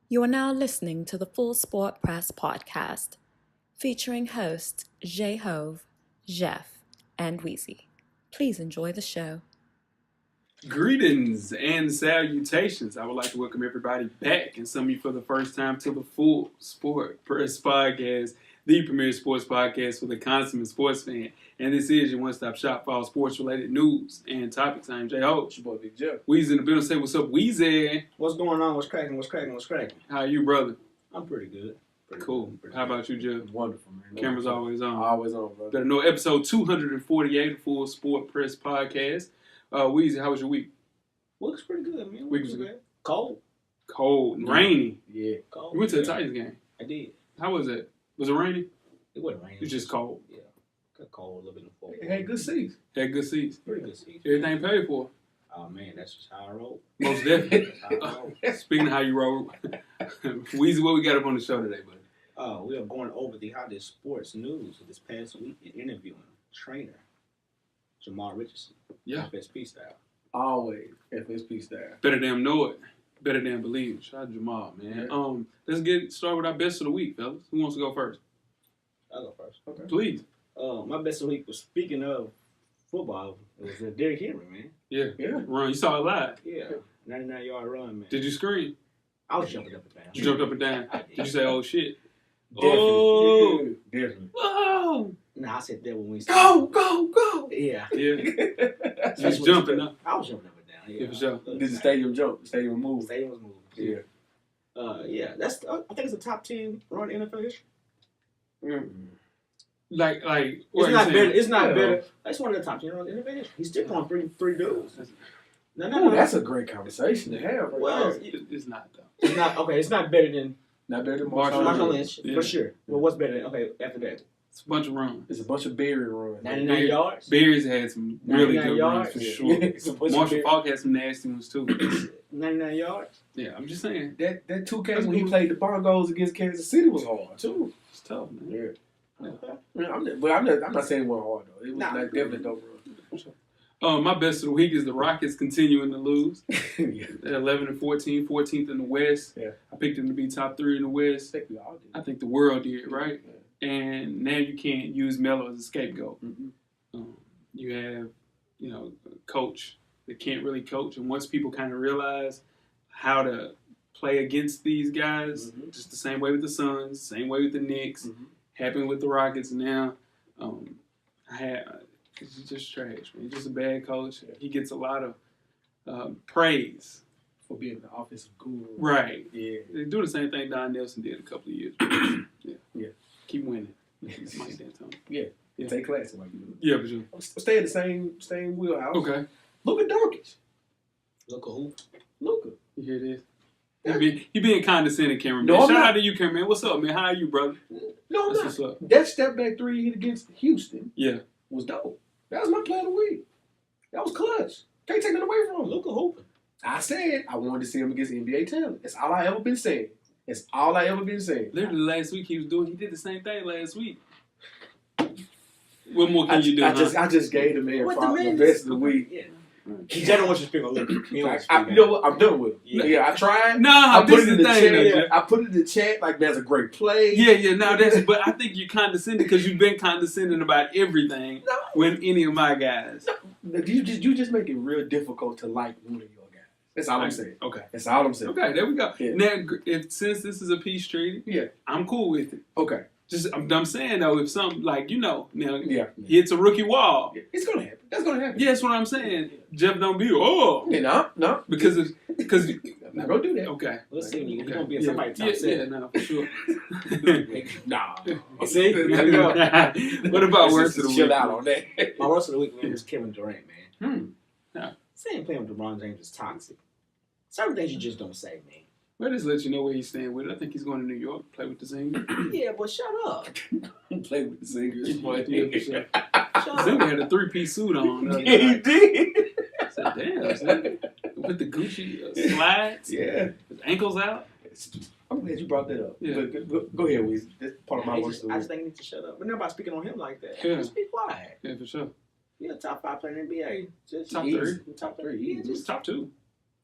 You are now listening to the Full Sport Press podcast, featuring hosts Jay Hove, Jeff, and Weezy. Please enjoy the show. Greetings and salutations. I would like to welcome everybody back, and some of you for the first time, to the Full Sport Press podcast, the premier sports podcast for the consummate sports fan. And this is your one-stop shop for all sports-related news and topics. I'm Jay Ho. It's your boy Big Jeff. Weezy in the building. Say what's up, Weezy. What's going on? What's cracking? How are you, brother? I'm pretty good. Cool. How about you, Jeff? Wonderful, man. Camera's always on. Always on, bro. Better know episode 248 of Full Sport Press podcast. Weezy, how was your week? Looks pretty good, man. Week was good. Cold. Cold and rainy. Yeah, cold. You went to the Titans game. I did. How was it? Was it rainy? It wasn't raining. It was just cold. Yeah. Got cold a little bit in the fall. It had good seats. Had good seats. Pretty good seats. Everything paid for. Oh, man, that's just how I roll. Most definitely. That's how I roll. Speaking of how you roll, Weezy, what we got up on the show today, buddy? We are going over the hottest sports news of this past week and interviewing trainer Jamal Richardson. Yeah. FSP style. Always FSP style. Better damn know it. Better damn believe it. Shout out to Jamal, man. Yeah. Let's get started with our best of the week, fellas. Who wants to go first? I'll go first. Okay. Please. My best of the week was, speaking of football, it was Derrick Henry, man. Yeah. Yeah. Run. You saw it live. Yeah. 99-yard run, man. Did you scream? I was jumping up and down. You jumped up and down. I did. Did you say, oh, shit? Definitely. Oh. Definitely. Whoa. Nah, I said that when we Go! Yeah. Yeah. You That's was what jumping you- up. I was jumping up and down. Yeah, Yeah, for sure. Did the stadium jump? The stadium The move? stadium was moving. Yeah. Yeah. That's. I think it's a top 10 run in NFL history. Like, what It's are you not saying? better. It's not Yeah. better. That's one of the top 10 runs in NFL history. He's still going three dudes. No. Ooh, that's a great conversation to have. Right Well, there. It's not, though. It's not okay. It's not better than Not better than Marshall Marshall Lynch. Lynch Yeah. for sure. Well, what's better than after that? It's a bunch of runs. It's a bunch of Berry runs. 99 yards. Bears had some really 99 good yards? runs for Yeah. sure. It's a bunch of Marshall Berry. Falk had some nasty ones too. 99 yards. Yeah, I'm just saying. That 2K That's when he cool. played the Broncos against Kansas City was hard too. It's tough, man. Yeah. Okay. I'm not saying it wasn't hard though. It was Nah. like definitely dope My best of the week is the Rockets continuing to lose. run. Yeah. They're 11 and 14, 14th in the West. Yeah. I picked them to be top 3 in the West. I think we all did. I think the world did, right? And now you can't use Melo as a scapegoat. Mm-hmm. You have, a coach that can't really coach. And once people kind of realize how to play against these guys, Mhm. just the same way with the Suns, same way with the Knicks, Mhm. happened with the Rockets now. He's just trash, man. He's just a bad coach. He gets a lot of praise. For being the offensive guru. Right. Yeah. They do the same thing Don Nelson did a couple of years ago. Yeah. Keep winning. That's Mike D'Antoni. Yeah. Take classes like you do. Yeah, but you. Stay in the same wheelhouse. Okay. Luka Doncic. Look at who. Luka. You hear this? He being condescending, Cameron. No, Man. I'm Shout not. out to you, Cameron. Man. What's up, man? How are you, brother? No, I'm That's not. what's up. That step back three he hit against Houston Yeah. was dope. That was my play of the week. That was clutch. Can't take it away from him. Look at who. I said I wanted to see him against NBA talent. That's all I ever been saying. That's all I ever been saying. Literally last week he did the same thing last week. What more can you do? I just gave the man What the probably man the best is- of the week. Yeah. He just don't want you to speak on Luka. He don't want you to speak You know what? I'm done with him. Yeah. Yeah, I tried. Nah, I this put is it in the the thing. chat. though, Jeff. I put it in the chat like that's a great play. Yeah. Now but I think you're condescending because you've been condescending about everything No. with any of my guys. You just make it real difficult to like one of your guys. That's all I'm saying. Okay. That's all I'm saying. Okay, there we go. Yeah. Now, since this is a peace treaty, Yeah. I'm cool with it. Okay. Just I'm saying though, if something like now Yeah. hits a rookie wall, It's gonna happen. That's gonna happen. yeah, that's what I'm saying. Jeff don't be No. because I'm not gonna do that. okay. We'll see. He's Okay. going to be in Yeah. somebody's top Yeah, 7. no, for sure. Nah. See? There you go. What about Let's worst just of the chill week? out on that. My worst of the week, man, was Kevin Durant, man. Yeah. Saying playing with LeBron James is toxic. Certain things you just don't say, man. Well, just let you know where he's staying with it. I think he's going to New York, play with the Zinger. Yeah, but shut up. Play with the singers. Yeah, for sure. Shut Zinger up. had a 3-piece suit on. Yeah, he did. I said, damn, Zinger. With the Gucci slides, Yeah. his ankles out. I'm glad you brought that up. Yeah. But go ahead, Weezy. That's part of my worst of I the just think he needs to shut up. But nobody speaking on him like that. Yeah. Just be quiet. Yeah, for sure. You're a top 5 player in the NBA. Just Top easy. 3. Top 3. Easy. Yeah, just Top 2.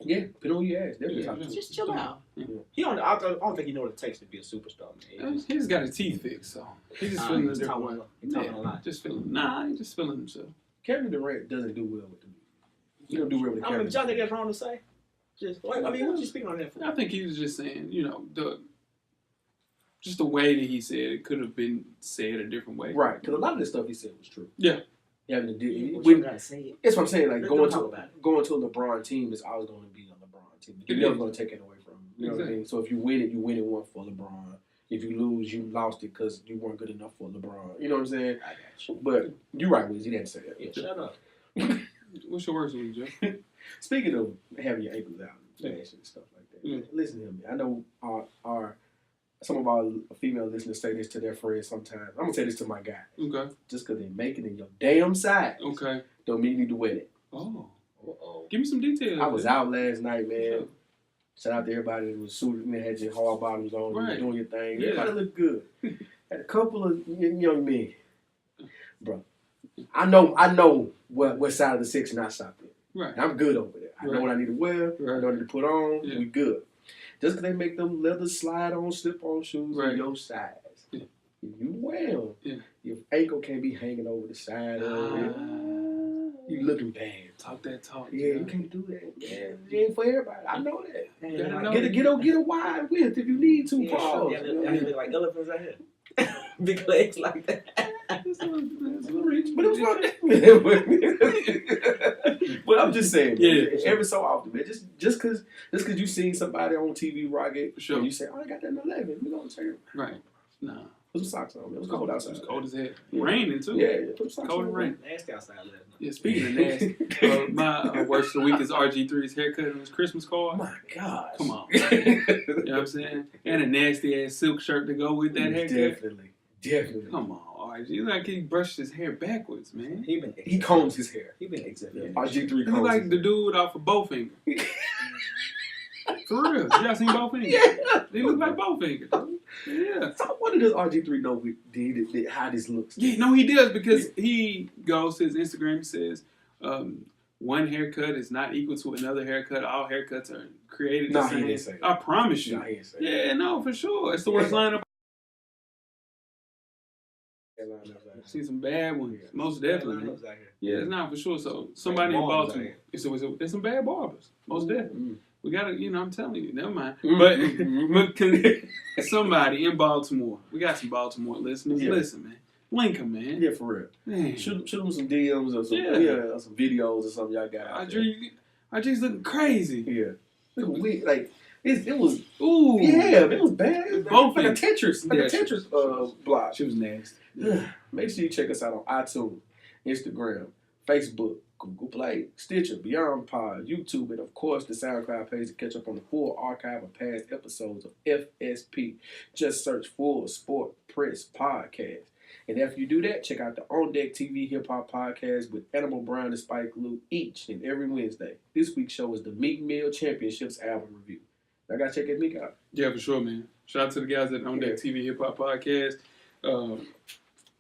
Yeah, depending on who you ask. Definitely Yeah, top two. Just chill out. Yeah. I don't think he know what it takes to be a superstar, man. He just got his teeth fixed, so he's just feeling a He's different way. talking a lot. Just feeling. He's just feeling himself. Kevin Durant doesn't do well with the music. He don't do well with the I mean, Kevin. y'all think that's wrong to say? Just like, I mean, what you speaking on that for? I think he was just saying, just the way that he said it could have been said a different way. Right, because a lot of the stuff he said was true. Yeah. Having to do But you gotta say it. that's what I'm saying. Like Don't talk about going to a LeBron team is always going to be a LeBron team. You're never going to take it away from him. You know what I mean? So if you win it one for LeBron. If you lose, you lost it because you weren't good enough for LeBron. You know what I'm saying? I got you. But you're right, Wiz. He didn't say that. Yeah, shut up. What's your worst week, Joe? Speaking of having your ankles out and stuff like that, Yeah. listen to me. I know some of our female listeners say this to their friends sometimes. I'm gonna say this to my guy. Okay. Just because they make it in your damn size, Okay. don't mean you need to wear it. Oh. Uh-oh. Give me some details. I was man. out last night, man. Shout out to everybody that was suited and had your hard bottoms on, Right. and doing your thing. Yeah. Everybody looked good. Had a couple of young men, bro. I know what side of the section I stopped in. Right. I'm good over there. I know Right. what I need to wear. I know what I need to put on. Yeah. We good. Just because they make them leather slide-on, slip-on shoes Right. in your size. Yeah. If you wear them, Yeah. your ankle can't be hanging over the side of it. You looking bad. Talk that talk. Yeah, you can't do that, man. It ain't for everybody. I know that. Hey, Gotta know. Get a wide width if you need to. yeah, Pause. sure. Y'all look like elephants out here. Big legs like that. It's a little Rich, but it was funny. But I'm just saying, man, Yeah. every so often, man, just cause you seen somebody on TV rock it, Sure. and you say, "Oh, I got that in 11." We gonna check it. Right. Nah. Put some socks on, man. It was cold outside. It was cold as hell. Yeah. Raining too. Yeah, put some socks Cold on. and rain. Nasty outside last night. Yeah, speaking of nasty, my worst of the week is RG3's haircut and his Christmas Oh card. my gosh. Come on. You know what I'm saying? And a nasty ass silk shirt to go with that haircut. Definitely. Come on, RG. Like he brushed his hair backwards, man. He combs his hair. He been exhibiting. RG3 He combs look like his the hair. dude off of Bowfinger. For real. Y'all seen Bowfinger? Yeah. He look like Bowfinger. Yeah. So what does RG3 know how this looks? Yeah, no, he does because he goes to his Instagram and says, one haircut is not equal to another haircut. All haircuts are created the Nah, same. he didn't say that. I promise you. Nah, he ain't say that. Yeah, no, for sure. It's the worst lineup. I've seen some bad ones. Yeah. Most definitely. man. Lineups out here. Yeah, it's not for sure. So somebody in barbers Baltimore. out There's some bad barbers. Most definitely. Mm. We gotta, I'm telling you, never mind. Mm. But somebody in Baltimore, we got some Baltimore listeners. Yeah. Listen, man. Link them, man. Yeah, for real. Man. Shoot them some DMs or some or some videos or something y'all got. Out there. RG's looking crazy. Yeah. Look, it was. Ooh. Yeah, it was bad. It was Both like a of Tetris, Yeah, a Tetris block. She was nasty. Make sure you check us out on iTunes, Instagram, Facebook, Google Play, Stitcher, Beyond Pod, YouTube, and of course the SoundCloud page to catch up on the full archive of past episodes of FSP. Just search Full Sport Press Podcast. And after you do that, check out the On Deck TV Hip Hop Podcast with Animal Brown and Spike Lee each and every Wednesday. This week's show is the Meek Mill Championships album review. I gotta check that Meek out. Yeah, for sure, man. Shout out to the guys at On Deck TV Hip Hop Podcast.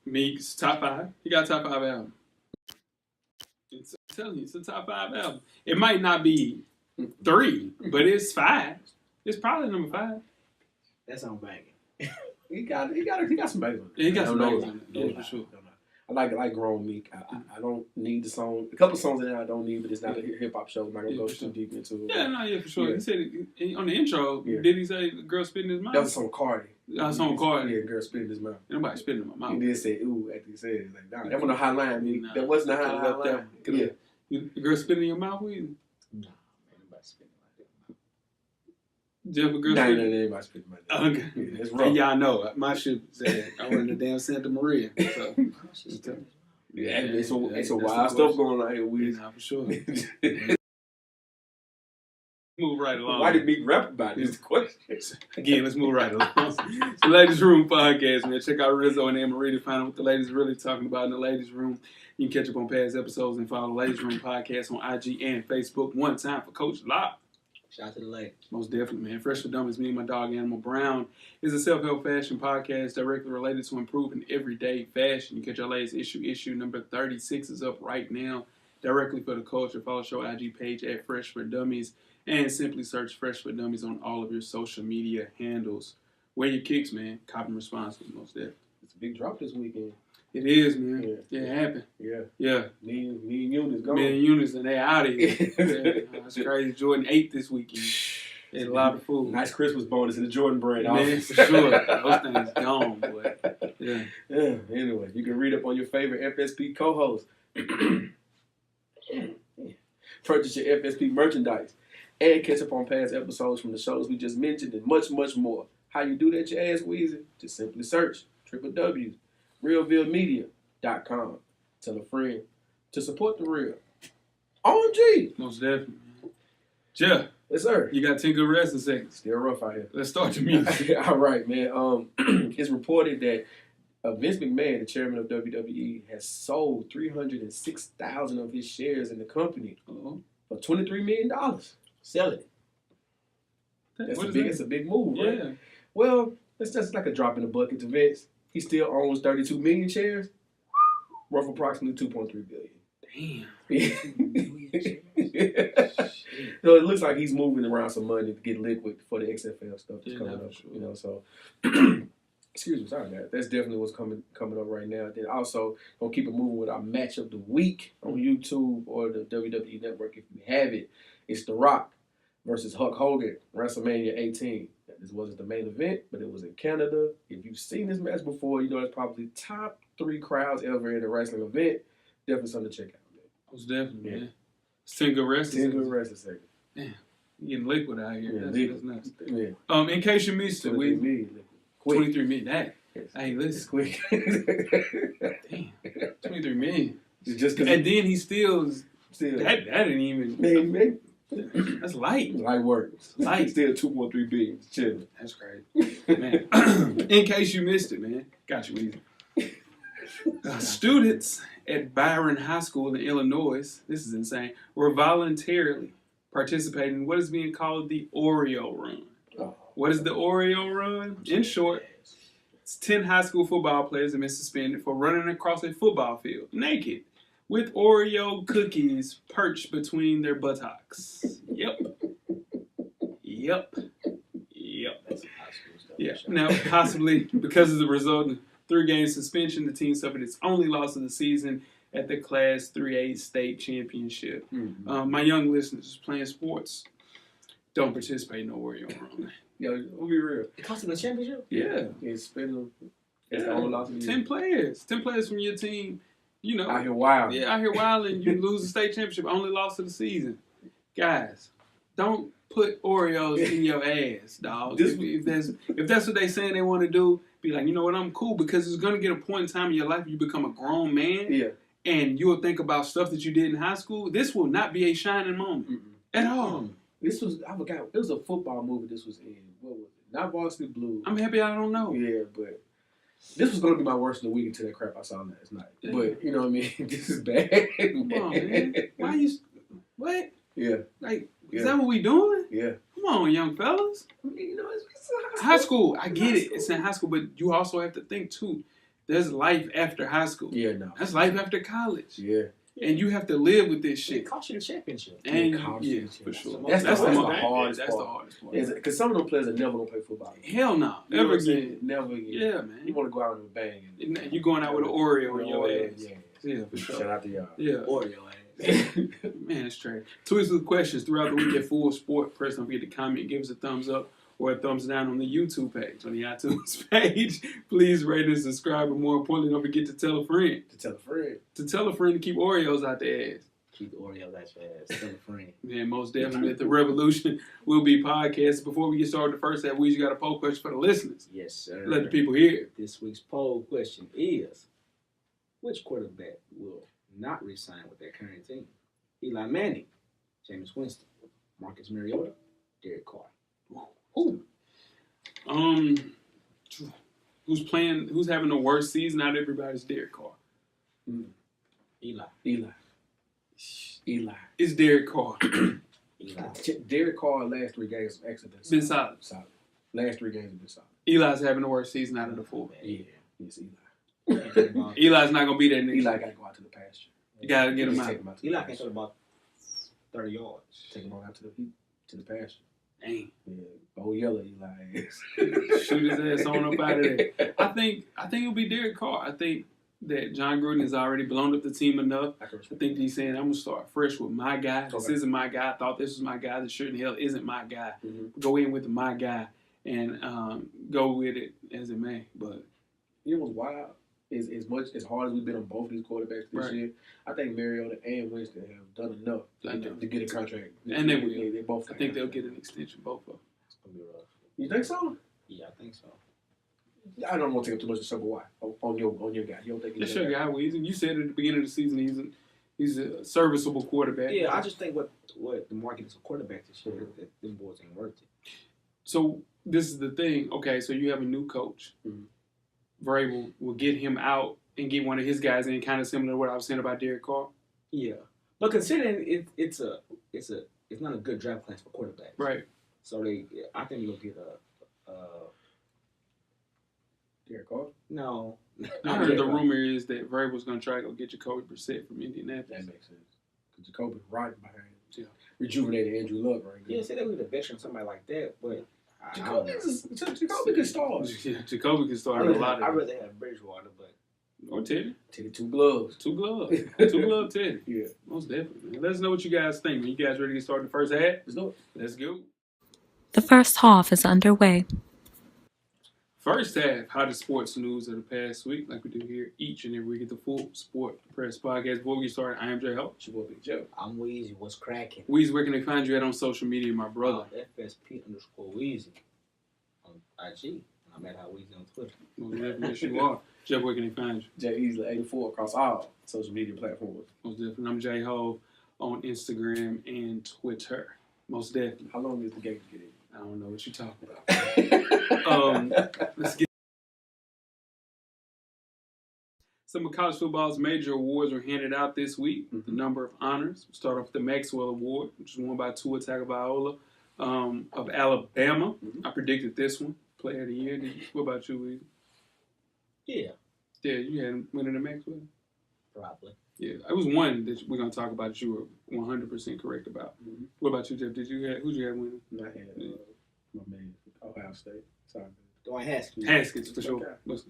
Meek's top 5. He got a top 5 album. I'm telling you, it's a top 5 album. It might not be 3, but it's 5. It's probably number 5. That's on banging. He got some bangers on it. Yeah, he got some I don't bangers know. on it. Yeah, for sure. I like Grown Meek. I don't need the song. A couple songs in there I don't need, but it's not a hip hop show. I'm not gonna go for too deep into it. Yeah, no, yeah, for sure. Yeah. He said it, on the intro, did he say the girl spitting his mouth? That was a song Cardi. That was on Cardi. Yeah, girl spitting his mouth. Nobody spitting in my mouth. He did say ooh after he said it. Like, nah, that wasn't a high line, Meek. Nah. That wasn't a Could've high left line. that. Could've- Yeah. The girl spitting in your mouth with you? No, anybody spitting like that. Jeff, a girl Nah, spitting? anybody spitting my name. Okay. Yeah, that's And wrong. y'all know, my shit said I went to damn Santa Maria. So, Yeah, it's a that's wild the stuff worst. going on here with. nah, for sure. Move right along. Why did Meek rap about it? Is the question. Again, let's move right along. The Ladies Room podcast, man. Check out Rizzo and Anne Marie to find out what the ladies are really talking about in the Ladies Room. You can catch up on past episodes and follow the Ladies Room podcast on IG and Facebook. One time for Coach Locke. Shout out to the ladies. Most definitely, man. Fresh for Dummies, me and my dog Animal Brown is a self-help fashion podcast directly related to improving everyday fashion. You catch our latest issue number 36 is up right now, directly for the culture. Follow show IG page at Fresh for Dummies And simply search Fresh for Dummies on all of your social media handles. Wear your kicks, man. Cop and responsibly, most definitely. It's a big drop this weekend. It is, man. Yeah, it happened. Yeah. Yeah. Me and units gone. Me and units, and they out of here. Yeah, that's crazy. Jordan 8 this weekend. Ate a lot of food. Nice Christmas bonus in the Jordan brand. Man, for sure. Those things gone, boy. Yeah. Yeah. Anyway, you can read up on your favorite FSP co-hosts. Purchase your FSP merchandise. And catch up on past episodes from the shows we just mentioned and much, much more. How you do that, you ask, Weezy? Just simply search www.realvillemedia.com. Tell a friend to support the real. OMG! Most definitely. Jeff. Yes, sir. You got 10 good wrestling seconds. Still rough out here. Let's start your music. All right, man. It's reported that Vince McMahon, the chairman of WWE, has sold 306,000 of his shares in the company for $23 million. Sell it. It's a big move, right? Yeah. Well, that's just like a drop in the bucket to Vince. He still owns 32 million shares, worth approximately $2.3 billion. Damn. So it looks like he's moving around some money to get liquid for the XFL stuff that's coming up. Sure. You know, so excuse me, sorry, man. That's definitely what's coming up right now. Then also gonna keep it moving with our match of the week on YouTube or the WWE Network if you have it. It's The Rock versus Hulk Hogan, WrestleMania 18. This wasn't the main event, but it was in Canada. If you've seen this match before, you know it's probably top 3 crowds ever in a wrestling event. Definitely something to check out, man. Most definitely, man. 10 good wrestling 10 good wrestling seconds. Damn. You getting liquid out here. Yeah, That's nuts. Yeah. In case you missed it, 23 million. Quick. 23 million. That. Yes. Hey, listen. Quick. Damn. 23 million. Just And then he still still that didn't even. man. That's light. Light work. Light. Still 2.3 billion. Chilling. That's crazy. Man. In case you missed it, man. Got you easy. Students at Byron High School in Illinois, this is insane, were voluntarily participating in what is being called the Oreo Run. Oh. What is the Oreo Run? In short, it's 10 high school football players have been suspended for running across a football field naked with Oreo cookies perched between their buttocks. Yep. That's some high school stuff. Yeah. for sure. Now, possibly because of the result of 3-game suspension, the team suffered its only loss of the season at the Class 3A state championship. Mm-hmm. My young listeners playing sports, don't participate in the Oreo Run. Yo, we'll be real. It cost them a championship? Yeah. It's been the only loss of the 10 year. players. 10 players from your team, you know. Out here wild. Yeah, out here wilding. You lose the state championship, only loss of the season. Guys, don't put Oreos in your ass, dog. If that's what they saying they want to do, be like, you know what, I'm cool, because it's going to get a point in time in your life you become a grown man, Yeah. and you'll think about stuff that you did in high school. This will not be a shining moment at all. This was, I forgot, it was a football movie this was in. What was it? Not Varsity Blues. I'm happy I don't know. Yeah, but this was going to be my worst of the week until that crap I saw last night. Yeah. But, you know what I mean? This is bad. Come on, man. Why you... What? Yeah. Like, is Yeah. that what we doing? Yeah. Come on, young fellas. I mean, you know, it's High school, I get it. It's in high school, but you also have to think, too, there's life after high school. Yeah, no. That's life after college. Yeah. And you have to live with this shit. It cost you the championship. And Yeah, for sure. That's the hardest hardest That's the part. hardest part. Because some of them players are never going to play football. Hell no. You know Never what I'm saying? again. Never again. Yeah, You man. want to go out with a bang. And you going out with an Oreo in your ass. Yeah. Yeah, for Shout sure. out to y'all. Yeah. Oreo ass. Man, it's trash. Tweet us with questions throughout the week at Full Sport. Press, don't forget to comment, give us a thumbs up or a thumbs down on the YouTube page, on the iTunes page. Please rate and subscribe, but more importantly, don't forget to tell a friend. To tell a friend. To tell a friend to keep Oreos out their ass. Keep the Oreo out your ass. Tell a friend. Man, most definitely. The revolution will be podcast. Before we get started, the first half, we just got a poll question for the listeners. Yes, sir. Let the people hear. This week's poll question is, which quarterback will not re-sign with their current team? Eli Manning, Jameis Winston, Marcus Mariota, Derek Carr. Who? Who's having the worst season out of everybody's Derek Carr? Eli. It's Derek Carr. Eli. Derek Carr last 3 games have actually Been solid. solid. Last 3 games have been solid. Eli's having the worst season out of the 4. Yeah. Yes, Eli. Eli's not going to be there next Eli year. got to go out to the pasture. You got to get him Just out. take him out to the Eli pasture. can throw about 30 yards. Take him on out to the heat. To the pasture. Dang. Yeah. Oh, yellow, Eli. Shoot his ass on up out of there. I think it'll be Derek Carr. I think that John Gruden has already blown up the team enough. I think he's saying, I'm going to start fresh with my guy. This isn't my guy. I thought this was my guy. This sure in hell isn't my guy. Mm-hmm. Go in with my guy and go with it as it may. But it was wild. As hard as we've been on both of these quarterbacks this year, I think Mariota and Winston have done enough to get a contract. And they will. They both. I think they'll get an extension, both of them. It's going to be rough. You think so? Yeah, I think so. I don't want to take up too much of trouble. Why? On your guy. You don't think he's your guy, Weezy. You said at the beginning of the season he's a serviceable quarterback. Yeah, I just think what the market is a quarterback this year, that them boys ain't worth it. So this is the thing. Okay, so you have a new coach. Mm-hmm. Vrabel will get him out and get one of his guys in, kind of similar to what I was saying about Derek Carr. Yeah, but considering it's not a good draft class for quarterbacks, right? So I think they'll get a Derek Carr. No, I heard the rumor is that Vrabel's going to try to go get Jacoby Brissett from Indianapolis. That makes sense. Because Jacoby's riding behind him. Yeah, rejuvenated Andrew Luck right now. Yeah, say they would a veteran, somebody like that, but. Jacoby can start. Yeah, Jacoby can start a lot of I'd rather have Bridgewater, but. Or Teddy. Teddy, two gloves. Two glove Teddy. Yeah. Most definitely. Let us know what you guys think. When you guys ready to get started in the first half? Let's do it. Let's go. The first half is underway. First half, hottest sports news of the past week, like we do here each and every week at the Full Sport Press Podcast. Before we get started, I am Jay Ho. It's your boy Big Joe. I'm Weezy. What's cracking? Weezy, where can they find you at on social media, my brother? FSP_Weezy on IG. I'm at Weezy on Twitter. Most definitely, yes, you are. Jeff, where can they find you? Jay Easley 84 across all social media platforms. Most definitely. I'm Jay Ho on Instagram and Twitter. Most definitely. How long is the game to get in? I don't know what you're talking about. Let's get some of college football's major awards were handed out this week. Mm-hmm. The number of honors. We'll start off with the Maxwell Award, which was won by Tua Tagovailoa of Alabama. Mm-hmm. I predicted this one. Player of the year. What about you, Weezy? Yeah. Yeah, you had him winning the Maxwell? Probably. Yeah, it was one that we're going to talk about that you were 100% correct about. Mm-hmm. What about you, Jeff? Who'd you have winning? I had my man, Ohio State. Sorry. Dwayne Haskins. Haskins, for sure. Okay.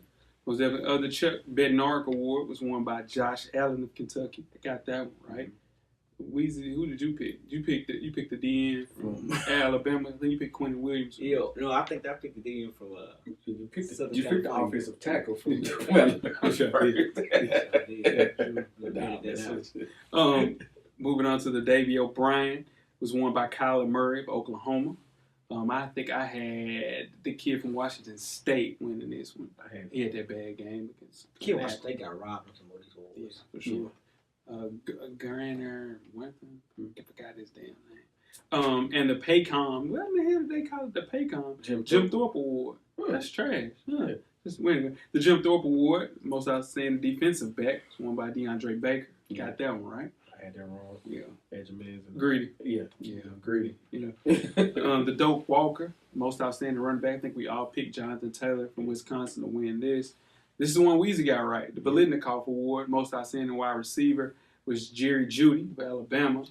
Was definitely the Chuck Bednarik Award was won by Josh Allen of Kentucky. I got that one right. Weezy, who did you pick? You picked the DN from Alabama. Then you picked Quentin Williams. No, I think I picked the DN from you picked the offensive tackle from Moving on to the Davey O'Brien was won by Kyler Murray of Oklahoma. I think I had the kid from Washington State winning this one. He had that bad game against. Kid Washington State got robbed of some of these awards. Yeah, for sure. Garner Wenthan, I forgot his damn name. And the Paycom, what the hell did they call it? The Paycom Jim Thorpe Award. That's trash. Yeah. Just winning the Jim Thorpe Award, most outstanding defensive back, was won by DeAndre Baker. You got that one right. I had that wrong. Yeah. Greedy. Yeah. Greedy. Yeah. The Doak Walker, most outstanding running back. I think we all picked Jonathan Taylor from Wisconsin to win this. This is the one Weezy got right. The Biletnikoff Award, most outstanding wide receiver, was Jerry Jeudy of Alabama.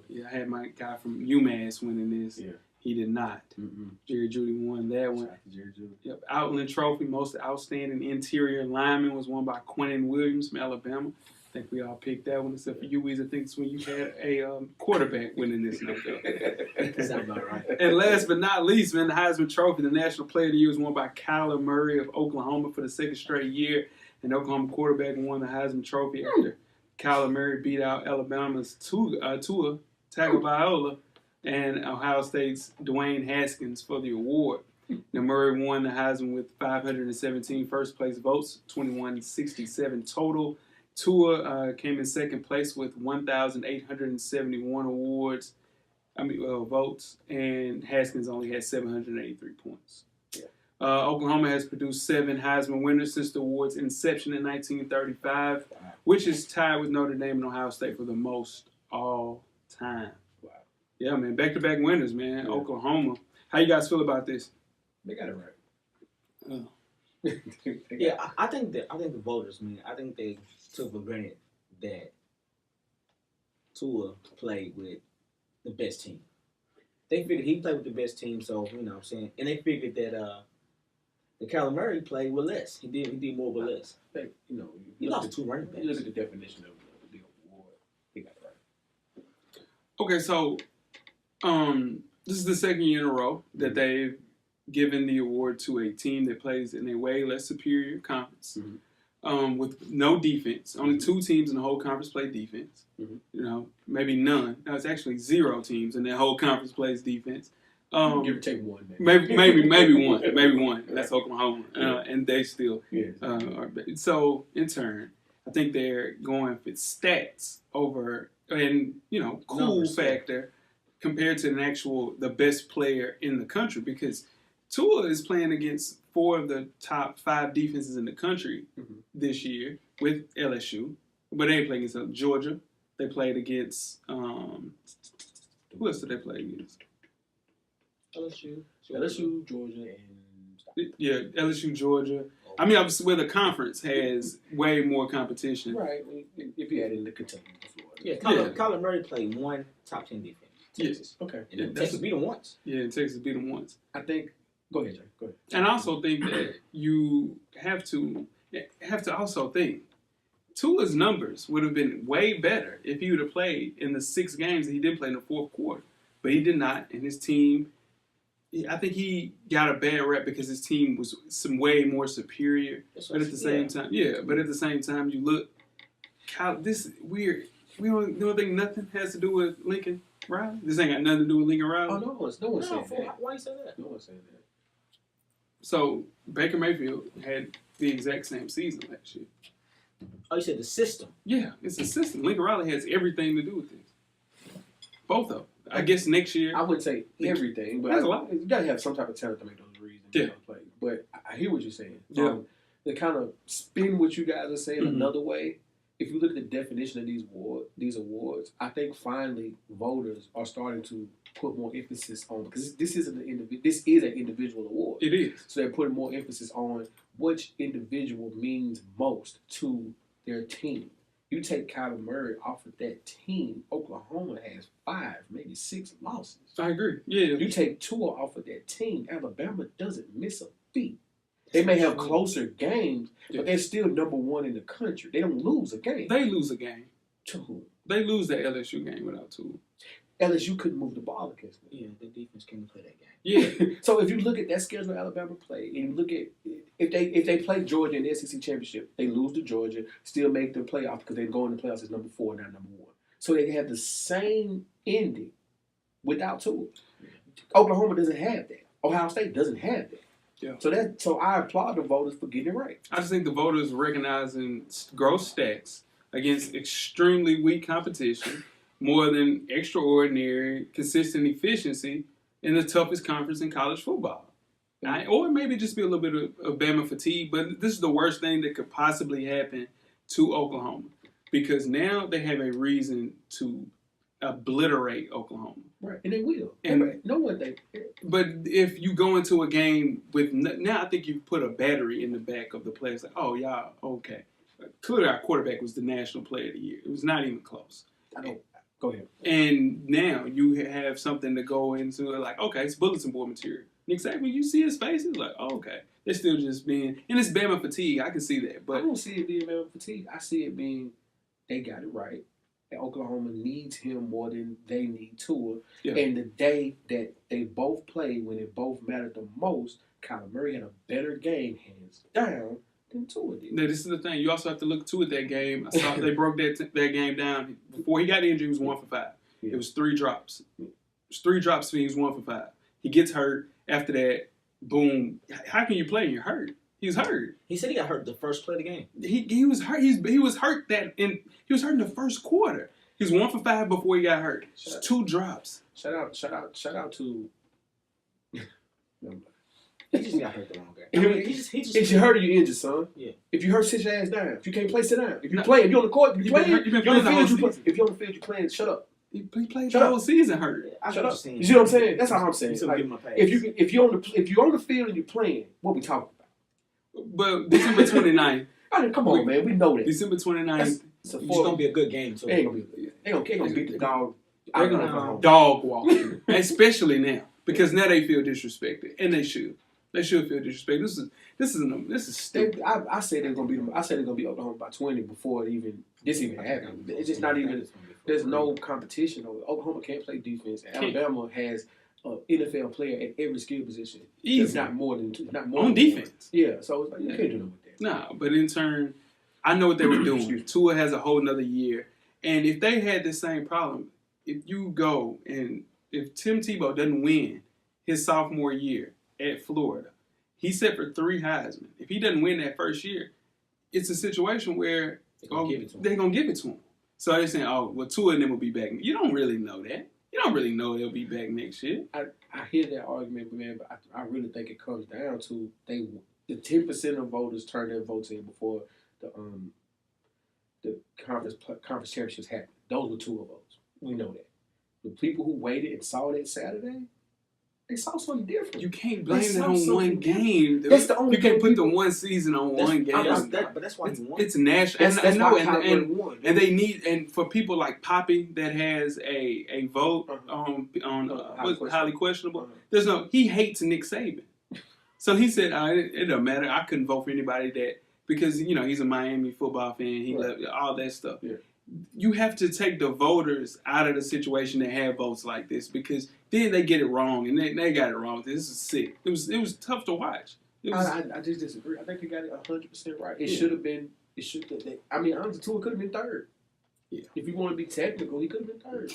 Yeah, I had my guy from UMass winning this. Yeah. He did not. Mm-hmm. Jerry Jeudy won that one. Jerry Jeudy. Yep. Outland Trophy, most outstanding interior lineman, was won by Quentin Williams from Alabama. I think we all picked that one, except for you, Weezy. I think it's when you had a quarterback winning this. Sounds about right. And last but not least, man, the Heisman Trophy, the National Player of the Year, was won by Kyler Murray of Oklahoma for the second straight year. And Oklahoma quarterback won the Heisman Trophy after Kyler Murray beat out Alabama's Tua Tagovailoa and Ohio State's Dwayne Haskins for the award. Now, Murray won the Heisman with 517 first-place votes, 2167 total. Tua came in second place with 1,871 votes, and Haskins only had 783 points. Yeah. Oklahoma has produced 7 Heisman winners since the award's inception in 1935, which is tied with Notre Dame and Ohio State for the most all time. Wow. Yeah, man, back-to-back winners, man. Yeah. Oklahoma. How you guys feel about this? They got it right. Yeah, I think the voters, man, I think they took for granted that Tua played with the best team. they figured he played with the best team, so you know what I'm saying. And they figured that the Kyler Murray played with less. He did more with less. Think, you know, He lost to 2 running backs. You look at the definition of the award. He got it right. Okay, so this is the second year in a row that they've given the award to a team that plays in a way less superior conference. With no defense. Only 2 teams in the whole conference play defense. You know, maybe none. No, it's actually 0 teams in the whole conference plays defense. Give or take one. Maybe one. Maybe one. That's Oklahoma. And they still are. So, in turn, I think they're going with stats over, and, you know, cool factor compared to the best player in the country, because Tua is playing against 4 of the top 5 defenses in the country this year with LSU, but they ain't playing against Georgia. They played against who else did they play against? LSU, Georgia, and LSU, Georgia. I mean, obviously, where the conference has way more competition. Right. If you add in the Kentucky before. Yeah, Kyler Murray played 1 top 10 defense. Texas. Okay. And Texas beat them once. Yeah, Texas beat them once. I think. Go ahead, Jay. Go ahead. And I also think that you have to also think Tua's numbers would have been way better if he would have played in the 6 games that he did play in the 4th quarter. But he did not, and his team, I think he got a bad rep because his team was some way more superior. But at the same time, you look, this weird. We don't think nothing has to do with Lincoln Riley. This ain't got nothing to do with Lincoln Riley. Oh, no one's saying that. Why you say that? No one's saying that. So Baker Mayfield had the exact same season last year. Oh, you said the system. Yeah, it's a system. Lincoln Riley has everything to do with this. Both of them. I guess next year. I wouldn't say everything, but you got to have some type of talent to make those reads and play. But I hear what you're saying. Yeah. To kind of spin what you guys are saying another way, if you look at the definition of these awards, I think finally voters are starting to put more emphasis on, because this is an individual award. It is. So they're putting more emphasis on which individual means most to their team. You take Kyler Murray off of that team, Oklahoma has 5, maybe 6 losses. I agree. Yeah. You take Tua off of that team, Alabama doesn't miss a beat. They may have closer games, but they're still number 1 in the country. They don't lose a game. They lose a game. To who? They lose that LSU game without Tua. LSU couldn't move the ball against them. Yeah, the defense couldn't play that game. Yeah. So if you look at that schedule Alabama play, and you look at if they play Georgia in the SEC championship, they lose to Georgia, still make the playoffs because they go in the playoffs as number 4, not number 1. So they have the same ending without Tua. Oklahoma doesn't have that. Ohio State doesn't have that. Yeah. So I applaud the voters for getting it right. I just think the voters recognizing gross stats against extremely weak competition more than extraordinary, consistent efficiency in the toughest conference in college football. Or maybe just be a little bit of Bama fatigue, but this is the worst thing that could possibly happen to Oklahoma, because now they have a reason to obliterate Oklahoma. Right, and they will. And no one they. But if you go into a game with now, I think you put a battery in the back of the players. Like, oh y'all, okay. Clearly, our quarterback was the national player of the year. It was not even close. Go ahead. And now you have something to go into. Like, okay, it's bulletin board material. Nick Saban, when you see his face, it's like, oh, okay. They're still just being, and it's Bama fatigue. I can see that, but I don't see it being Bama fatigue. I see it being they got it right. And Oklahoma needs him more than they need Tua. Yeah. And the day that they both played, when it both mattered the most, Kyler Murray had a better game, hands down, than Tua did. Now, this is the thing. You also have to look at that game. I saw they broke that game down. Before he got injured, he was 1 for 5. Yeah. It was 3 drops. It was 3 drops for him. He was 1 for 5. He gets hurt. After that, boom. How can you play and you're hurt? He's hurt. He said he got hurt the first play of the game. He was hurt. He was hurt he was hurt in the first quarter. He was 1 for 5 before he got hurt. Just 2 drops. Shout out to. He just got hurt the wrong game. If you hurt or you injured, son. Yeah. If you hurt, sit your ass down. If you can't play, sit down. If you play, if you're on the court, if you play. If you're on the field, you playing. Shut up. He played the whole season hurt. Yeah, Shut up. You see what I'm saying? That's how I'm saying. Like, if you're on the field and you're playing, what we talking about? But December 29th. I mean, come on, man. We know that. December 29th. It's going to be a good game. So they ain't gonna beat the dog They're going to dog walk you, especially now, because now they feel disrespected, and they should. They should feel disrespected. This is stupid. I said they're gonna be Oklahoma by 20 before this even happened. It's just not even. There's no competition. Oklahoma can't play defense. Alabama has an NFL player at every skill position. It's not more than two. Not more on defense. Yeah, so it's like you can't do nothing with that. No, but in turn, I know what they were doing. Tua has a whole nother year, and if they had the same problem, if you go and if Tim Tebow doesn't win his sophomore year at Florida, he's set for 3 Heisman. If he doesn't win that first year, it's a situation where they're going to give it to him. So they're saying, oh, well, Tua and them will be back. You don't really know that. You don't really know they'll be back next year. I hear that argument, man, but I really think it comes down to the 10% of voters turned their votes in before the conference championships happened. Those were Tua votes. We know that. The people who waited and saw that Saturday, they saw something different. You can't blame it on one game. That's the only. You can't put the one season on one game. But that's why he won. It's national. That's why won. And they need, and for people like Poppy that has a vote on highly questionable. There's no. He hates Nick Saban, so he said it doesn't matter. I couldn't vote for anybody that because he's a Miami football fan. He left all that stuff. Yeah. You have to take the voters out of the situation that have votes like this because then they get it wrong and they got it wrong. This is sick. It was tough to watch. I just disagree. I think they got it 100% right. It should have been. It should. I mean, honestly, Tua could have been third. Yeah. If you want to be technical, he could have been third.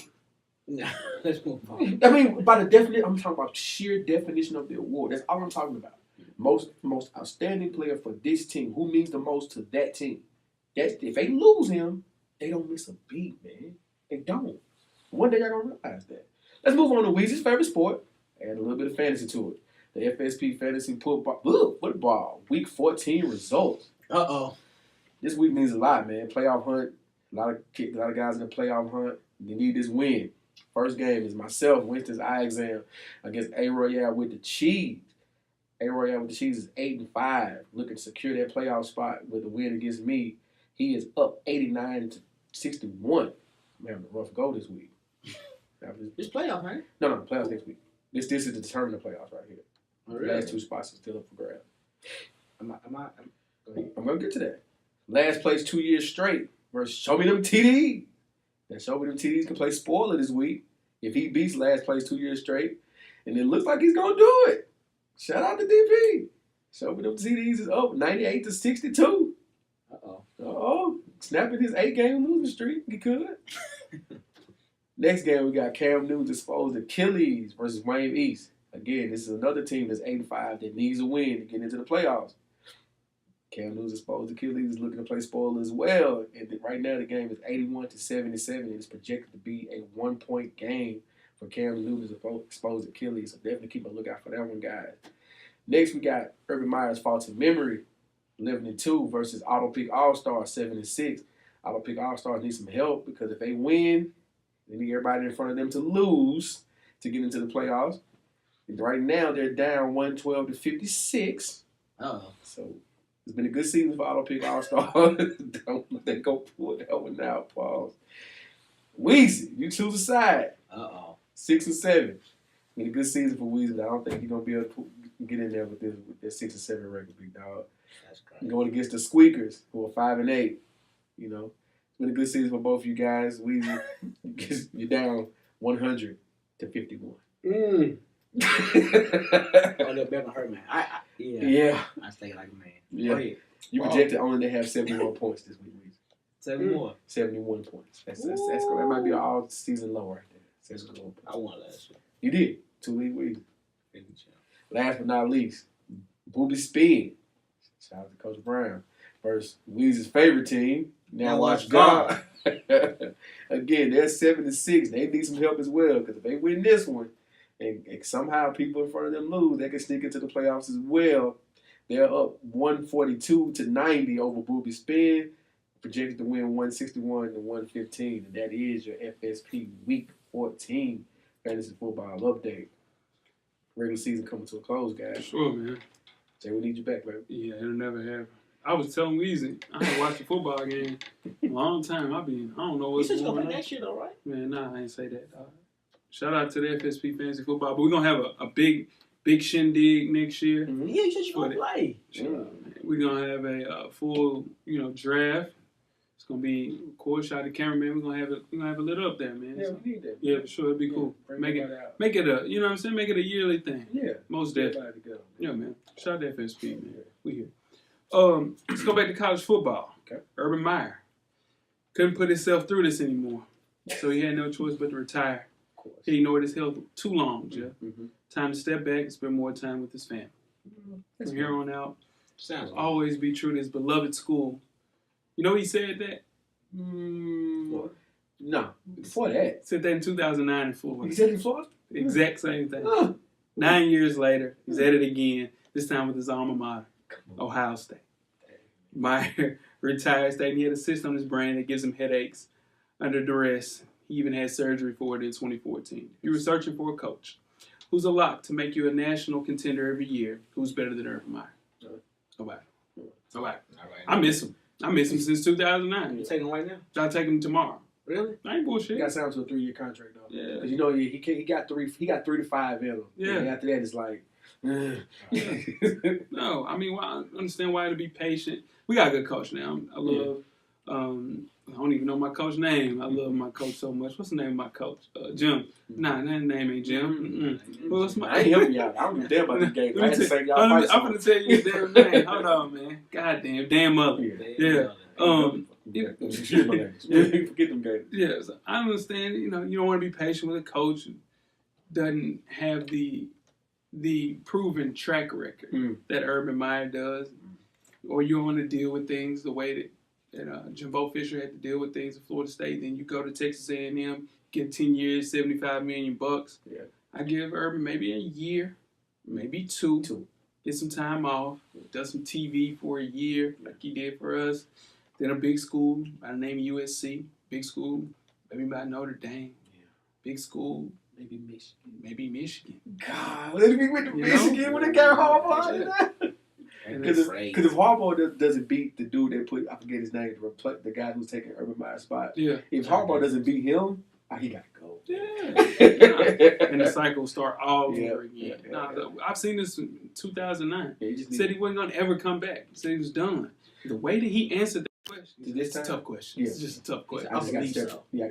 Nah, let's move on. I mean, by the definition, I'm talking about sheer definition of the award. That's all I'm talking about. Most outstanding player for this team. Who means the most to that team? If they lose him. They don't miss a beat, man. They don't. One day y'all gonna realize that. Let's move on to Weezy's favorite sport. Add a little bit of fantasy to it. The FSP Fantasy Football Week 14 results. This week means a lot, man. Playoff hunt. A lot of guys in the playoff hunt. They need this win. First game is myself, Winston's eye exam against A-Royale with the Cheese. A-Royale with the Cheese is 8-5, looking to secure that playoff spot with a win against me. He is up 89-61. I'm having a rough go this week. It's playoff, right? No, playoffs next week. This is to determine the playoffs right here. Oh, really? The last 2 spots are still up for grabs. I'm going to get to that. Last place 2 years straight versus Show Me Them TDs. Now, Show Me Them TDs can play spoiler this week if he beats last place 2 years straight. And it looks like he's going to do it. Shout out to DP. Show Me Them TDs is up 98-62. Snapping his 8-game losing streak. He could. Next game, we got Cam Newton's exposed Achilles versus Wayne East. Again, this is another team that's 8-5 that needs a win to get into the playoffs. Cam Newton's exposed Achilles is looking to play spoiler as well. And right now, the game is 81-77, and it's projected to be a 1-point game for Cam Newton's exposed Achilles. So definitely keep a lookout for that one, guys. Next, we got Urban Meyer's faulty memory. 11-2 versus Auto Pick All-Stars 7-6. Auto Pick All-Stars need some help because if they win, they need everybody in front of them to lose to get into the playoffs. And right now they're down 112-56. So it's been a good season for Auto Pick All-Stars. Don't let that go pull that one out. Pause. Weezy, you choose a side. 6-7. It's been a good season for Weezy, but I don't think he's gonna be able to get in there with this 6-7 record, big dog. That's crazy. Going against the Squeakers, who are 5-8. It's been a good season for both of you guys. Weezy, you're down 100-51. Oh, that better hurt, man. Yeah. I stay like a man. Yeah. You projected only to have 71 points this week, Weezy. 71 points. That's that might be an all-season low right there. 71 points. I won last year. You did. 2 league Weezy. Last but not least, Booby Spin. Shout out to Coach Brown. Versus Weezy's favorite team. Now watch God. Again, they're 7-6. They need some help as well because if they win this one and somehow people in front of them lose, they can sneak into the playoffs as well. They're up 142-90 over Booby Spin. Projected to win 161-115. And that is your FSP Week 14 Fantasy Football Update. Regular season coming to a close, guys. Sure, man. Jay, we need you back, baby. Yeah, it'll never happen. I was telling Weezy, I ain't watched a football game in a long time. I don't know You what's said you going gonna on. play next year though, right? Man, nah, I ain't say that. Shout out to the FSP Fantasy Football. But we're going to have a big shindig next year. Mm-hmm. Yeah, you said you gonna play. Sure. We're going to have a full, draft. It's going to be, of course, shout out to cameraman. We're going to have it lit up there, man. Yeah, So, we need that. yeah, for sure. It'd be cool. Make it a, you know what I'm saying? Make it a yearly thing. Yeah. Most definitely. Go, yeah, man. Shout out to FSP, man. We here. Let's go back to college football. Okay. Urban Meyer couldn't put himself through this anymore, so he had no choice but to retire. Of course. He ignored his health too long, Jeff. Mm-hmm. Time to step back and spend more time with his family. From here on out, always be true to his beloved school. You know he said that? What? No. Before that. Said that in 2009 in Florida. He said it before? The exact same thing. 9 years later, he's at it again, this time with his alma mater, Ohio State. Meyer retired, stating he had a cyst on his brain that gives him headaches under duress. He even had surgery for it in 2014. If you were searching for a coach who's a lock to make you a national contender every year, who's better than Urban Meyer? Nobody. I miss him. I miss him since 2009. You taking him right now? I'll take him tomorrow. Really? I ain't bullshit. He got signed to a 3-year contract though. Yeah. Because he got 3 to 5 in him. Yeah. And after that, it's like. No, I mean, I understand why to be patient. We got a good coach now. I love. I don't even know my coach's name. I love my coach so much. What's the name of my coach? Jim. Nah, that name ain't Jim. Well, what's my? I ain't helping y'all. I don't give a damn about the game. I had to say y'all. I'm gonna tell you his damn name. Hold on, man. Goddamn, damn mother. Yeah. Forget them games. Yeah, so I understand. You don't want to be patient with a coach who doesn't have the proven track record that Urban Meyer does, or you don't want to deal with things the way that Jimbo Fisher had to deal with things at Florida State. Then you go to Texas A&M, get 10 years, $75 million. Yeah. I give Urban maybe a year, maybe two. Get some time off, does some TV for a year like he did for us. Then a big school by the name of USC, big school, maybe by Notre Dame, big school, maybe Michigan. God, let me with the Michigan when they got Harbaugh. Because if Harbaugh doesn't beat the dude that put, I forget his name, the guy who's taking Urban Meyer's spot. Yeah. If Harbaugh doesn't beat him, he got to go. Yeah. And the cycle start all over again. I've seen this in 2009. He said he wasn't going to ever come back. He said he was done. The way that he answered that question, it's a tough question. It's just a tough question. I got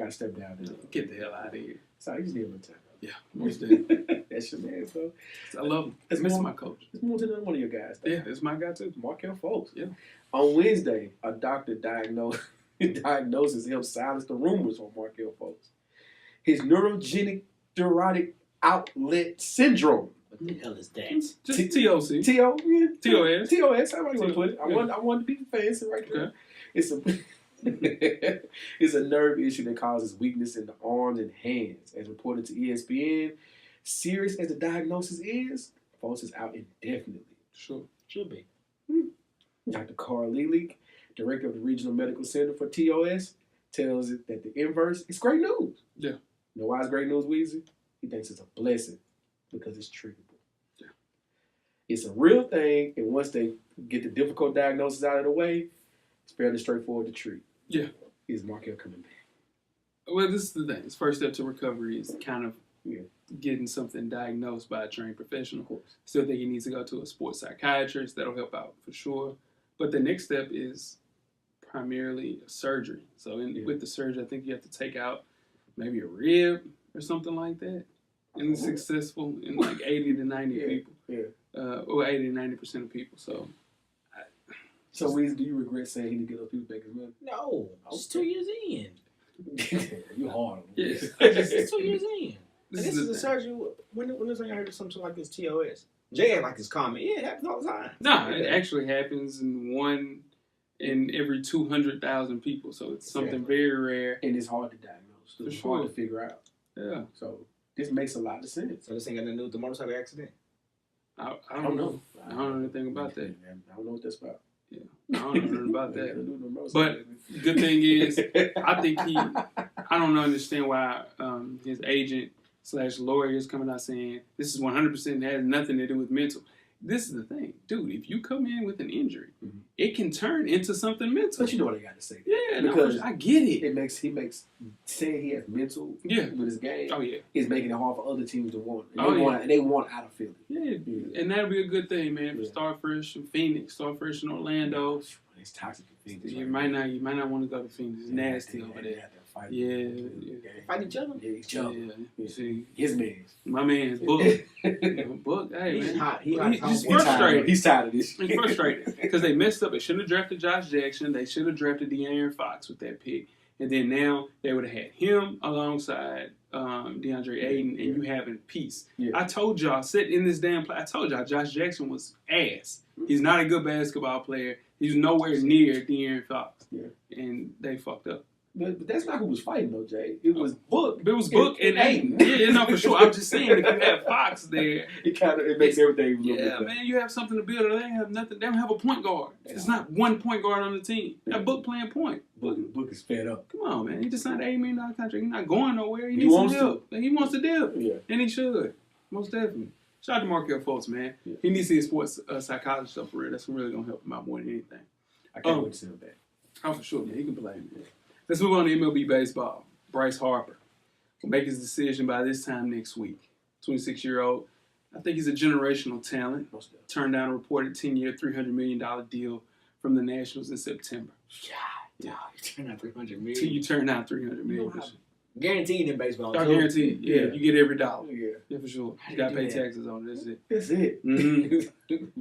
to step down there. Get the hell out of here. So I just need a time. Yeah, most definitely. That's your man, bro. I love him. That's my coach. Let's move to another one of your guys. Though. Yeah, that's my guy too. Markel Fultz. Yeah. On Wednesday, a doctor diagnosis helped silence the rumors on Markel Fultz. His neurogenic neurotic outlet syndrome. What the hell is that? Just TOC. TOS. TOS. How do you want to put it? Yeah. I want to be fancy right there. Okay. It's a nerve issue that causes weakness in the arms and hands. As reported to ESPN, serious as the diagnosis is, Fultz is out indefinitely. Sure. Should be. Dr. Carl Lelik, director of the Regional Medical Center for TOS, tells it that the inverse is great news. Yeah. You know why it's great news, Weezy? He thinks it's a blessing because it's treatable. Yeah. It's a real thing, and once they get the difficult diagnosis out of the way, it's fairly straightforward to treat. Yeah. Is Markel coming back? Well, this is the thing. His first step to recovery is kind of getting something diagnosed by a trained professional. Of course. Still think he needs to go to a sports psychiatrist. That'll help out for sure. But the next step is primarily surgery. So with the surgery, I think you have to take out maybe a rib or something like that. And it's successful in like 80 to 90 people. Yeah. Or 80 to 90% of people. So, Weezy, do you regret saying he didn't get those people back as well? No. It's 2 years in. You hard. Yes. It's 2 years in. This is a surgery. When was I heard of something like this TOS? Jay had like his comment. Yeah, it happens all the time. No, it actually happens in every 200,000 people. So it's something very rare. And it's hard to diagnose. So it's hard to figure out. Yeah. So this makes a lot of sense. So this ain't got nothing to do with the motorcycle accident? I don't know. I don't know anything about that. I don't know what that's about. Yeah, I don't know nothing about that. But the good thing is, I think I don't understand why his agent / lawyer is coming out saying this is 100% has nothing to do with mental. this is the thing, dude. If you come in with an injury, Mhm. it can turn into something mental. But you know what I got to say. Yeah, because no, I get it. He makes saying he has mental Yeah. with his game. Oh yeah. Is making it hard for other teams to want. And Oh, they want out of Philly. Yeah, Yeah. and that'd be a good thing, man. Yeah. Start fresh in Phoenix, start fresh in Orlando. It's toxic in Phoenix. You might not want to go to Phoenix. It's nasty over They there. have to fight. Yeah. Fight each other. Yeah, each other. Yeah. Yeah. See, His man's. my man's Book. Book, hey He's man, hot. He's He's frustrated. He's tired of this. He's frustrated because they messed up. They shouldn't have drafted Josh Jackson. They should have drafted De'Aaron Fox with that pick. And then now they would have had him alongside DeAndre Ayton, and you having peace. Yeah. I told y'all, sitting in this damn I told y'all Josh Jackson was ass. He's not a good basketball player. He's nowhere near De'Aaron Fox. Yeah. And they fucked up. But that's not who was fighting though, Jay. It was Book. It was Book and Ayton. Yeah, no, for sure. I'm just saying, if you have Fox there, It makes everything a little bit yeah, better. man, you have something to build. They have nothing. They don't have a point guard. It's not one point guard on the team. That Book playing point. Book is fed up. Come on, man. He just signed an $8 million contract. He's not going nowhere. He He needs some wants help. He wants to deal. Yeah. And he should. Most definitely. Shout out to Markelle Fultz, man. Yeah. He needs to see his sports psychology stuff for real. That's really going to help him out more than anything. I can't wait to see him back. Oh, for sure, man. He can play. Man. Let's move on to MLB baseball. Bryce Harper will make his decision by this time next week. 26-year-old. I think he's a generational talent. Turned down a reported 10-year, $300 million deal from the Nationals in September. God, you turn out $300 Till million. you turn down $300 million. Guaranteed in baseball. I too. guarantee. Yeah, you get every dollar. Yeah. Yeah, for sure. How You do got you to pay do that? taxes on it. That's it. That's it. Mhm.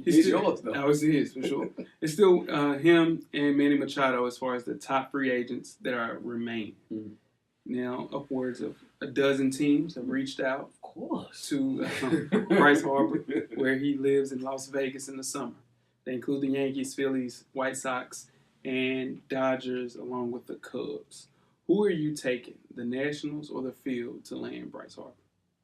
It's yours though. No, it's his, for sure. It's still him and Manny Machado as far as the top free agents that are remain. Mhm. Now, upwards of a dozen teams have reached out Of course. to Bryce Harper, where he lives in Las Vegas in the summer. They include the Yankees, Phillies, White Sox, and Dodgers, along with the Cubs. Who are you taking, the Nationals or the field, to land Bryce Harper?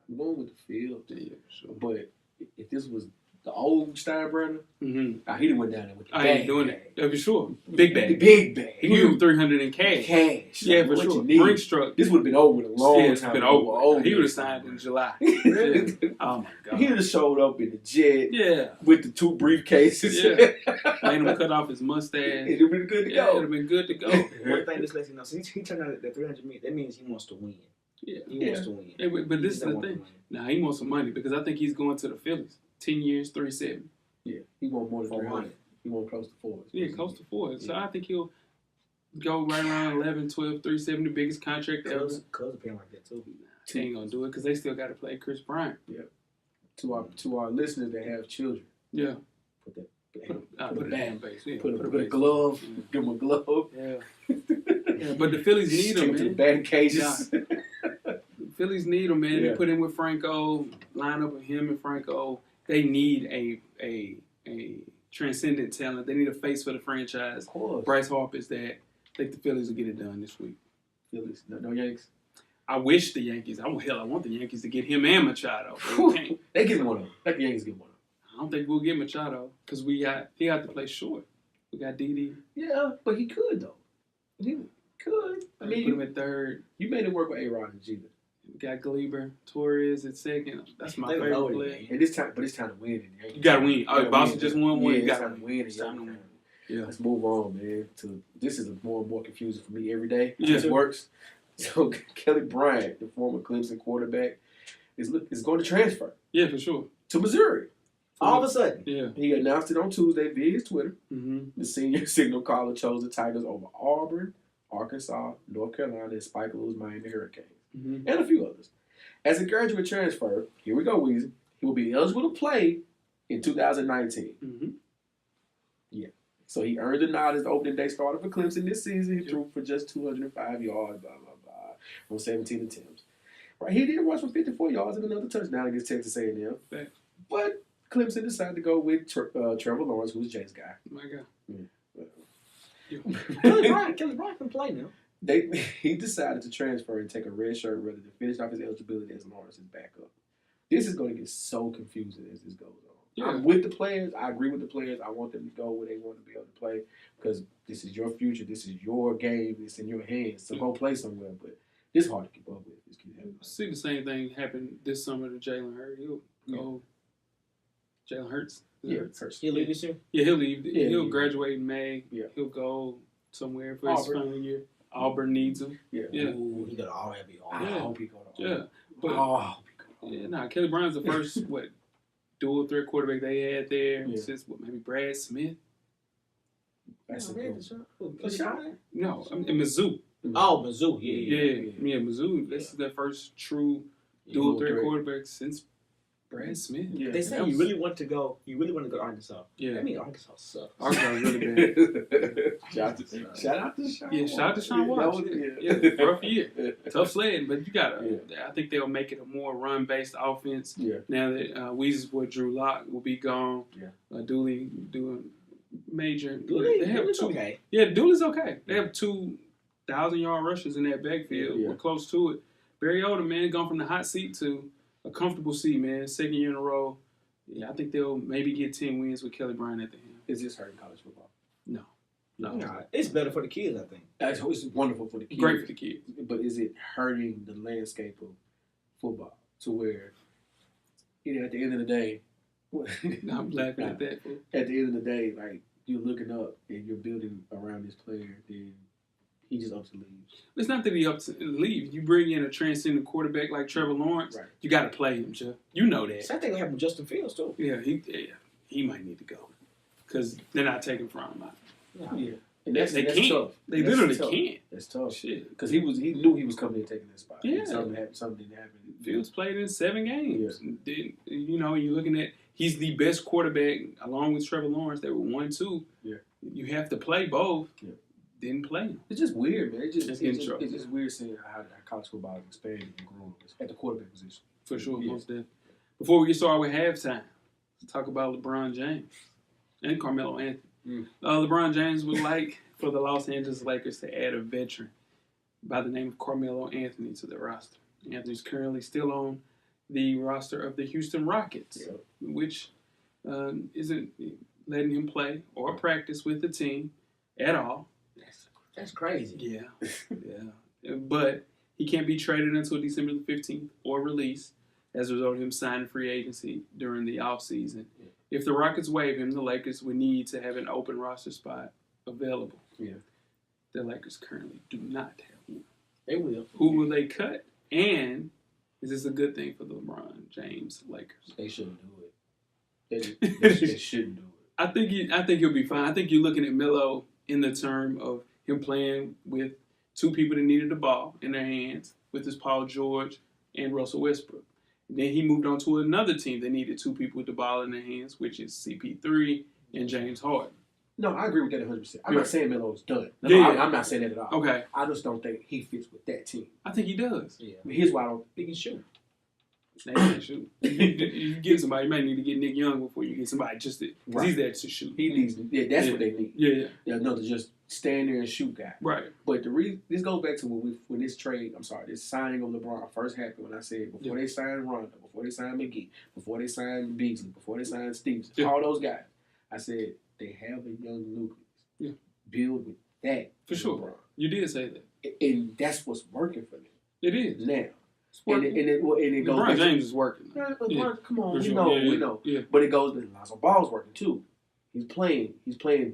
I'm going with the field. Yeah, sure. But if this was the old Steinbrenner, he done went down there with the I bag. ain't doing it. Yeah, for sure. Big The bag. big bag. He gave him $300 in cash. Cash. Yeah, Like, for what sure. you need. Brinks truck. This would have been over with a long Yeah, it's time been ago. over. He would have signed in July. Yeah. Oh my God. He would have showed up in the jet Yeah. with the 2 briefcases. Yeah. Made him cut off his mustache. It'd have been good to Yeah, it'd go. have been good to go. One thing this lets you know, since he turned out that $300 million, that means he wants to win. Yeah. He wants to win. Hey, but this is He the don't want thing. money. Nah, he wants some money because I think he's going to the Phillies. 10 years, 370. Yeah, he want more than 400. 300. He want close to 4. Yeah, close to 4. So I think he'll go right around 11, 12, 370, biggest contract ever. Cubs are paying like that too. They ain't gonna do it because they still got to play Chris Bryant. To our listeners that have children, Yeah. Put that. Put it down base. Yeah, put a base. glove, Yeah. give him a glove. Yeah. Yeah, but the Phillies need Take him, him to the man. batting cages. The Phillies need him, man. Yeah. They put him with Franco, line up with him and Franco. They need a transcendent talent. They need a face for the franchise. Of course. Bryce Harper is that. I think the Phillies will get it done this week. Phillies. No Yanks. I wish the Yankees. I want the Yankees to get him and Machado. But we can't. They give him one of them. Let the Yankees get one of them. I don't think we'll get Machado because he got to play short. We got Didi. Yeah, but he could though. He could. I Put mean, him at third. you made it work with A-Rod and Jeter. We got Gleber, Torres at second. That's my They favorite loaded, player. man. And this time, but it's time to win. You gotta win. Oh, Boston just won one. Yeah, You it's gotta time to win. It's time to win. Yeah. Let's move on, man. This is more and more confusing for me every day. Yeah. This works. So Kelly Bryant, the former Clemson quarterback, is going to transfer Yeah, for sure. to Missouri. All of a sudden. Yeah. He announced it on Tuesday via his Twitter. Mm-hmm. The senior signal caller chose the Tigers over Auburn, Arkansas, North Carolina, and Spike Lee's Miami Hurricanes, Mm-hmm. and a few others. As a graduate transfer, here we go, Weezy. He will be eligible to play in 2019. Mm-hmm. So he earned the nod as the opening day starter for Clemson this season. He threw for just 205 yards, blah, blah, blah, on 17 attempts. Right, he did rush for 54 yards and another touchdown against Texas A&M. Thanks. But Clemson decided to go with Trevor Lawrence, who's Jay's guy. My God. Kelly Bryant can play now. He decided to transfer and take a red shirt rather than finish off his eligibility as Lawrence's backup. This is going to get so confusing as this goes on. Yeah. I'm with the players. I agree with the players. I want them to go where they want to be able to play because this is your future. This is your game. It's in your hands. So go play somewhere. But it's hard to keep up with. This kid. I see the same thing happen this summer to Jalen Hurts. He'll go. Jalen Hurts. Yeah, He'll leave this year? Yeah, he'll leave. Yeah, He'll yeah. graduate in May. Yeah. He'll go somewhere for his Auburn. final year. Auburn needs him. Yeah. Yeah. Ooh, he got all that be I Yeah. hope he go to Yeah. Auburn. But I hope he go to Auburn. Kelly Bryant's the first dual threat quarterback they had there Yeah. since maybe Brad Smith. That's a man, good one. No, in Mizzou. Oh, Mizzou. Yeah. Mizzou. This is their first true dual threat quarterback since Brad Smith. Yeah. They say you really want to go to Arkansas. Yeah. I mean, Arkansas sucks. Arkansas is really bad. Shout out to Sean. Yeah, shout out to Sean Watts. Yeah, rough year. Tough sledding, but you gotta. I think they'll make it a more run-based offense. Yeah. Now that Weezy's boy Drew Lock will be gone. Yeah. Dooley doing major. Dooley's okay. Yeah, Dooley's okay. They have 2,000-yard rushes in that backfield. Yeah. We're close to it. Barry Odom, man, gone from the hot seat to a comfortable seat, man. Second year in a row. Yeah, I think they'll maybe get 10 wins with Kelly Bryant at the end. Is this hurting college football? No. Nah, it's better for the kids, I think. It's wonderful for the kids. Great for the kids. But is it hurting the landscape of football to where, at the end of the day, I'm laughing at that. Fool. At the end of the day, like, you're looking up and you're building around this player, then he just ups and leaves. It's not that he ups and leaves. You bring in a transcendent quarterback like Trevor Lawrence, Right. you got to play him, Jeff. You know that. Same thing will happen with Justin Fields, too. Yeah, he might need to go because they're not taking from him. Yeah. And They that's can't. tough. They That's literally tough. can't. That's tough. Shit. Because he knew he was coming in taking that spot. Yeah. And something didn't happen. Fields played in 7 games. You're looking at he's the best quarterback along with Trevor Lawrence. They were 1-2. Yeah. You have to play both. Yeah. Didn't play him. It's just weird, man. It's That's getting trouble. just weird seeing how college football is expanding and growing at the quarterback position. For sure, Yeah. most definitely. Before we get started with halftime, let's talk about LeBron James and Carmelo Anthony. LeBron James would like for the Los Angeles Lakers to add a veteran by the name of Carmelo Anthony to the roster. Anthony's currently still on the roster of the Houston Rockets, which isn't letting him play or practice with the team at all. That's crazy. Yeah, yeah. But he can't be traded until December the 15th or released as a result of him signing free agency during the offseason. Yeah. If the Rockets waive him, the Lakers would need to have an open roster spot available. Yeah. The Lakers currently do not have one. They will. Who will they cut? And is this a good thing for the LeBron James Lakers? They shouldn't do it. They shouldn't do it. I think he'll be fine. I think you're looking at Melo in the term of him playing with two people that needed the ball in their hands, with his Paul George and Russell Westbrook. And then he moved on to another team that needed two people with the ball in their hands, which is CP3 and James Harden. No, I agree with that 100%. I'm Yeah. not saying Melo's done. No, Yeah. I'm not saying that at all. Okay. I just don't think he fits with that team. I think he does. Yeah. I mean, here's why I don't. He can shoot. They can't shoot. You get somebody, you might need to get Nick Young before you get somebody just because Right. he's there to shoot. He needs. Yeah, that's what they need. Yeah. Yeah, no, to just stand there and shoot guy. Right. But this goes back to when this trade, this signing of LeBron first happened. When I said before they signed Rondo, before they signed McGee, before they signed Beasley, before they signed Stevenson, all those guys, I said they have a young nucleus. Yeah. Build with that For sure. LeBron. You did say that. And that's what's working for them It is. now. It's And working. it goes LeBron back James is working. to, Yeah. come on, For we sure. know, Yeah, we know. Yeah. But it goes to Lonzo Ball's working too. He's playing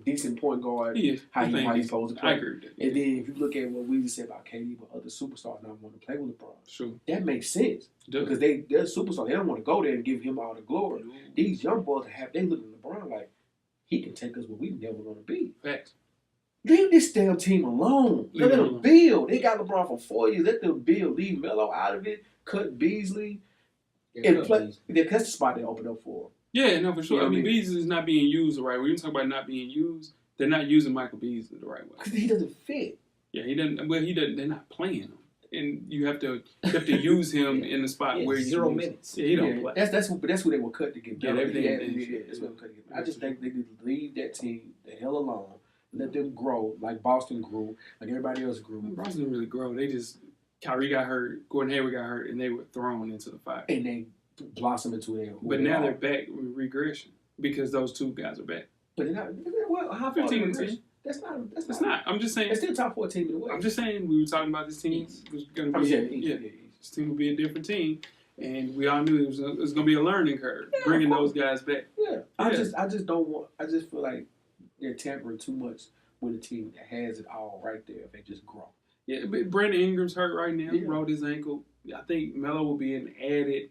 decent point guard. He is. How He's playing he's decent. supposed to I play. agree with that. And then if you look at what we said about KD, but other superstars not want to play with LeBron, Sure. that makes sense Does. because they're superstars. They don't want to go there and give him all the glory. These young boys they look at LeBron like he can take us where we never going to be. Facts. Leave this damn team alone. Leave Let it them alone. build. They got LeBron for 4 years. Let them build. Leave Melo out of it. Cut Beasley. And play. That's the spot they open up for. Yeah, no, for sure. Yeah, I mean, I mean- Beasley is not being used the right way. When you talk about not being used, they're not using Michael Beasley the right way. Because he doesn't fit. Yeah, he doesn't. Well, he doesn't. They're not playing him, and you have to use him in the spot Yeah, where he's 0 used. minutes. Yeah, he don't play. That's who they will cut to get Yeah, better. everything- That's what they cut to get better. I just think they need to leave that team the hell alone. Let them grow like Boston grew, like everybody else grew. Boston didn't really grow. They just Kyrie got hurt, Gordon Hayward got hurt, and they were thrown into the fire. And they blossom into their. But now they're back with regression because those two guys are back. But they're not. Well, how far 15 are they? and 10. That's not. It's not. I'm just saying. It's still top 4 team in the West. I'm just saying we were talking about this team was going to be. Yeah. This team will be a different team. And we all knew it was going to be a learning curve, bringing those guys back. Yeah. I just don't want. I just feel like they're tampering too much with a team that has it all right there. If they just grow. Yeah, but Brandon Ingram's hurt right now. He rolled his ankle. I think Melo will be an added,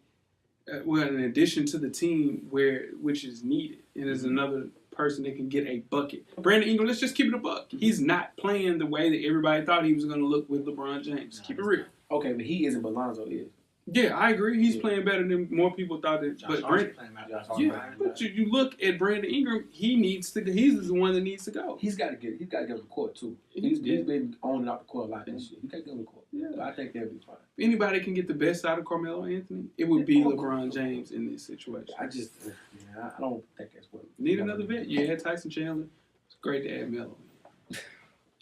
an addition to the team which is needed, and is another person that can get a bucket. Brandon Ingram, let's just keep it a buck. He's not playing the way that everybody thought he was going to look with LeBron James. Keep it real. Okay, but he isn't, but Lonzo is. Yeah, I agree. He's playing better than more people thought. But you look at Brandon Ingram. He's the one that needs to go. He's got to get him the court too. He's been on and off the court a lot this year. He got to get him the court. Yeah, so I think they'll be fine. If anybody can get the best out of Carmelo Anthony, it would be LeBron James in this situation. I don't think that's what. Need another vet. You had Tyson Chandler. It's great to add Melo.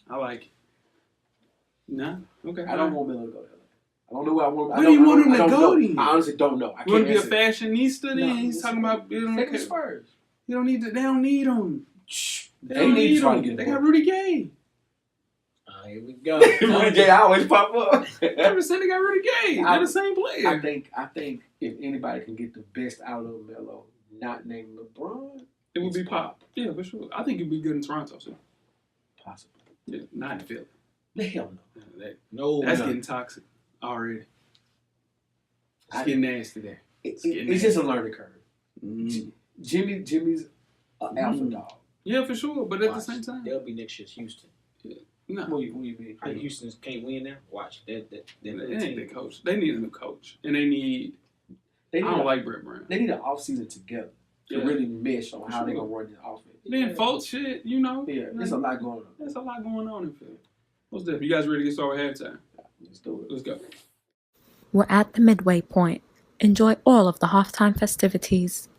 I like it. Nah, okay. I don't want Melo to go there. I don't know where I want. Where do you want him to go then? I honestly don't know. You want to be a fashionista then? No, he's talking about take the Spurs. You don't need to. They don't need him. They need to try to get him. They got Rudy Gay. Here we go. Rudy Gay always pop up. Ever since they got Rudy Gay, they're the same player. I think if anybody can get the best out of Melo, not named LeBron, it would be Pop. Yeah, for sure. I think it'd be good in Toronto too. Possibly. Yeah, not in Philly. The hell no. That's getting toxic already. It's getting nasty there. It's just a learning curve. Jimmy's an alpha dog. Yeah, for sure. But at the same time, they'll be next year's Houston. Yeah. No. What do you mean? How Houston can't win now? Watch. They ain't their coach. They need a new coach. And I don't like Brett Brown. They need an offseason together to really mesh on how they're going to run this offense. Then Fultz shit, you know. Yeah, there's a lot going on. There's a lot going on in Philly. What's that? You guys ready to get started with halftime? Let's do it. Let's go. We're at the midway point. Enjoy all of the halftime festivities.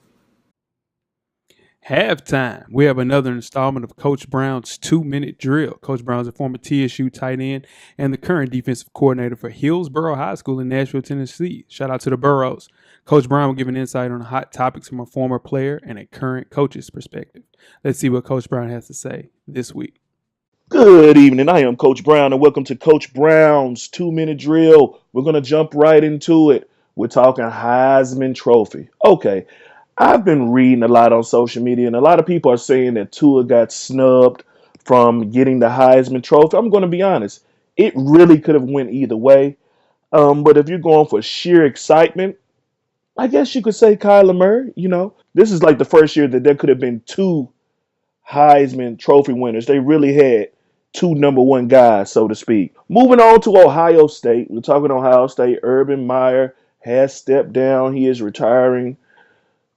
Halftime. We have another installment of Coach Brown's 2-minute drill. Coach Brown's a former TSU tight end and the current defensive coordinator for Hillsborough High School in Nashville, Tennessee. Shout out to the Burrows. Coach Brown will give an insight on hot topics from a former player and a current coach's perspective. Let's see what Coach Brown has to say this week. Good evening. I am Coach Brown, and welcome to Coach Brown's 2-minute drill. We're going to jump right into it. We're talking Heisman Trophy. Okay, I've been reading a lot on social media, and a lot of people are saying that Tua got snubbed from getting the Heisman Trophy. I'm going to be honest. It really could have went either way. But if you're going for sheer excitement, I guess you could say Kyler Murray. You know, this is like the first year that there could have been two Heisman Trophy winners. They really had two number one guys, so to speak. Moving on to Ohio State. We're talking Ohio State. Urban Meyer has stepped down. He is retiring.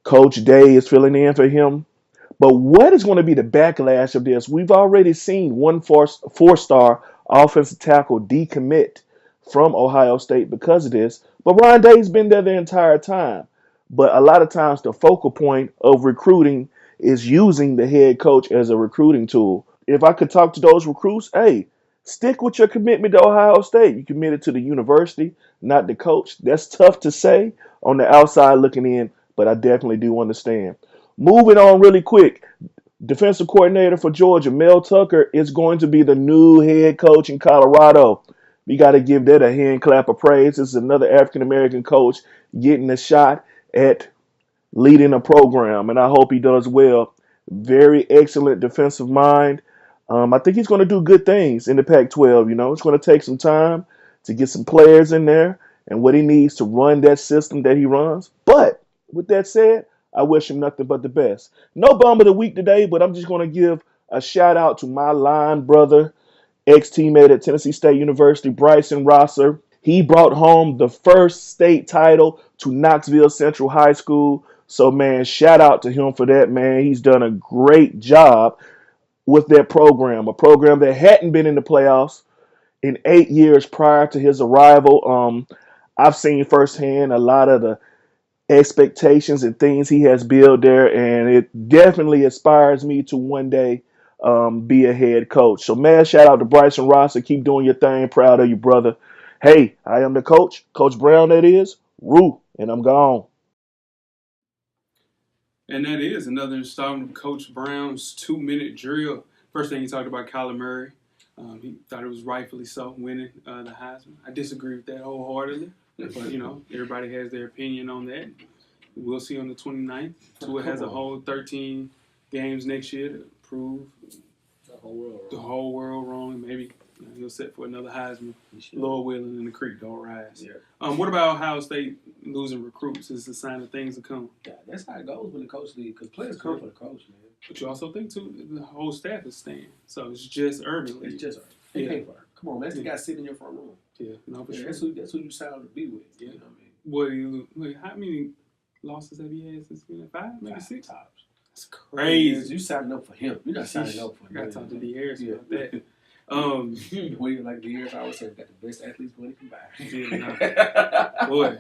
Coach Day is filling in for him. But what is going to be the backlash of this? We've already seen one four-star offensive tackle decommit from Ohio State because of this. But Ryan Day's been there the entire time. But a lot of times the focal point of recruiting is using the head coach as a recruiting tool. If I could talk to those recruits, hey, stick with your commitment to Ohio State. You committed to the university, not the coach. That's tough to say on the outside looking in, but I definitely do understand. Moving on really quick, defensive coordinator for Georgia, Mel Tucker, is going to be the new head coach in Colorado. We got to give that a hand clap of praise. This is another African-American coach getting a shot at leading a program, and I hope he does well. Very excellent defensive mind. I think he's going to do good things in the Pac-12. You know, it's going to take some time to get some players in there and what he needs to run that system that he runs. But with that said, I wish him nothing but the best. No bum of the week today, but I'm just going to give a shout out to my line brother, ex-teammate at Tennessee State University, Bryson Rosser. He brought home the first state title to Knoxville Central High School. So, man, shout out to him for that, man. He's done a great job with that program, a program that hadn't been in the playoffs in 8 years prior to his arrival. I've seen firsthand a lot of the expectations and things he has built there, and it definitely inspires me to one day be a head coach. So, man, shout out to Bryson Rosser. Keep doing your thing. Proud of you, brother. Hey, I am the coach, Coach Brown, that is. Roo, and I'm gone. And that is another installment of Coach Brown's 2-minute drill. First thing he talked about Kyler Murray. He thought it was rightfully so winning the Heisman. I disagree with that wholeheartedly. But, everybody has their opinion on that. We'll see on the 29th. Tua has a whole 13 games next year to prove the whole world wrong. Maybe he'll set for another Heisman. Lord willing, and the creek don't rise. Yeah. What about Ohio State losing recruits? Is it a sign of things to come? Yeah, that's how it goes when the coach leaves, because players come for the coach, man. But you also think, too, the whole staff is staying. So it's just Urban. It's just Urban. They pay for it. Come on, man. That's the guy sitting in your front room. Yeah, no, for sure. That's who you signed up to be with. Yeah. You know what I mean? How many losses have he had since being 5? Maybe 6? Tops. That's crazy. You signing up for him. You're not signing up for him. I got to talk to D. Harris about that. Like D. Harris always said, got the best athletes money can buy. Yeah, boy,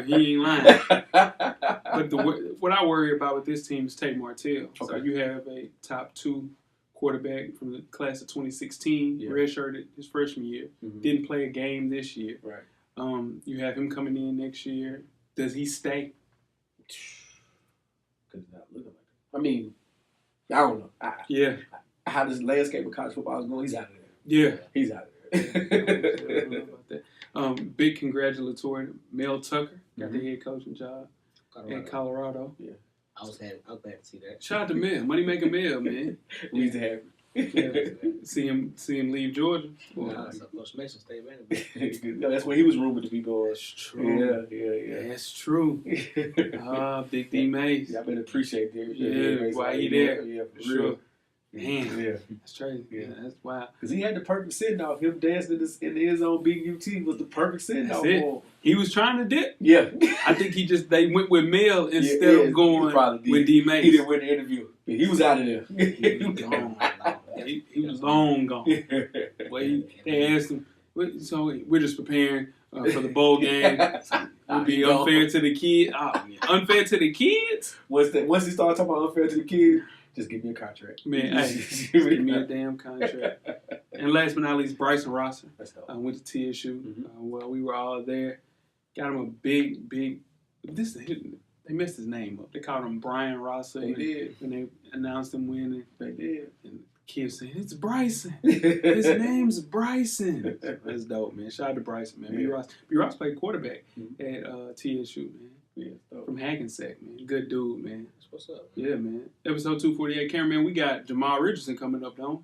he ain't lying. But what I worry about with this team is Tate Martell. Okay. So you have a top 2 quarterback from the class of 2016, redshirted his freshman year, didn't play a game this year. Right. You have him coming in next year. Does he stay? Because he's not looking like it. I mean, I don't know. How this landscape of college football is going, he's out of there. Yeah. He's out of there. I don't know about that. Big congratulatory to Mel Tucker, got the head coaching job in Colorado. Yeah. I was glad to see that. Shout out to Mel. Money making Mel, man. He's happy. See him leave Georgia. Coach Mason stayed Vanderbilt. That's where he was rumored to be going. That's true. Yeah. That's true. Big D Mace. I better appreciate that. Yeah, why he there? Yeah, for sure. Man, yeah, that's crazy. Yeah, that's wild. Because he had the perfect send off. Him dancing in the end zone, beating UT was the perfect send off. He was trying to dip. Yeah, I think they went with Mel instead of going with D Mace. He didn't win the interview. He was out of there. He was gone. He was long gone. They asked him. So we're just preparing for the bowl game. It'd be unfair to the kids. Unfair to the kids? Once he started talking about unfair to the kids, just give me a contract. Man, just give me a damn contract. And last but not least, Bryson Rosser. Went to TSU. We were all there. Got him a big. They messed his name up. They called him Brian Rosser. They did. When they announced him winning. They did. And kids saying, it's Bryson. His name's Bryson. That's dope, man. Shout out to Bryson, man. Yeah. B. Ross played quarterback at TSU, man. Yeah, from Hackensack, man. Good dude, man. What's up? Yeah, man. Episode 248. Cameraman, we got Jamal Richardson coming up, don't?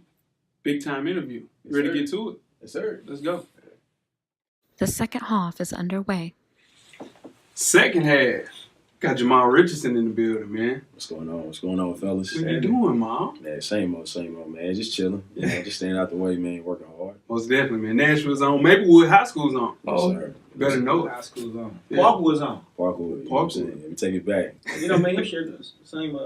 Big time interview. Yes, Ready sir. to get to it? Yes, sir. Let's go. The second half is underway. Second half. Got Jamal Richardson in the building, man. What's going on? What's going on, fellas? What you doing, Mom? Man, same old, man. Just chilling. Just staying out the way, man. Working hard. Most definitely, man. Nashville's on. Maplewood High School's on. Oh, sir. Better know it. High school's on. Yeah. Parkwood's on. Parkwood. You know what I'm saying? We take it back. Man, you share the same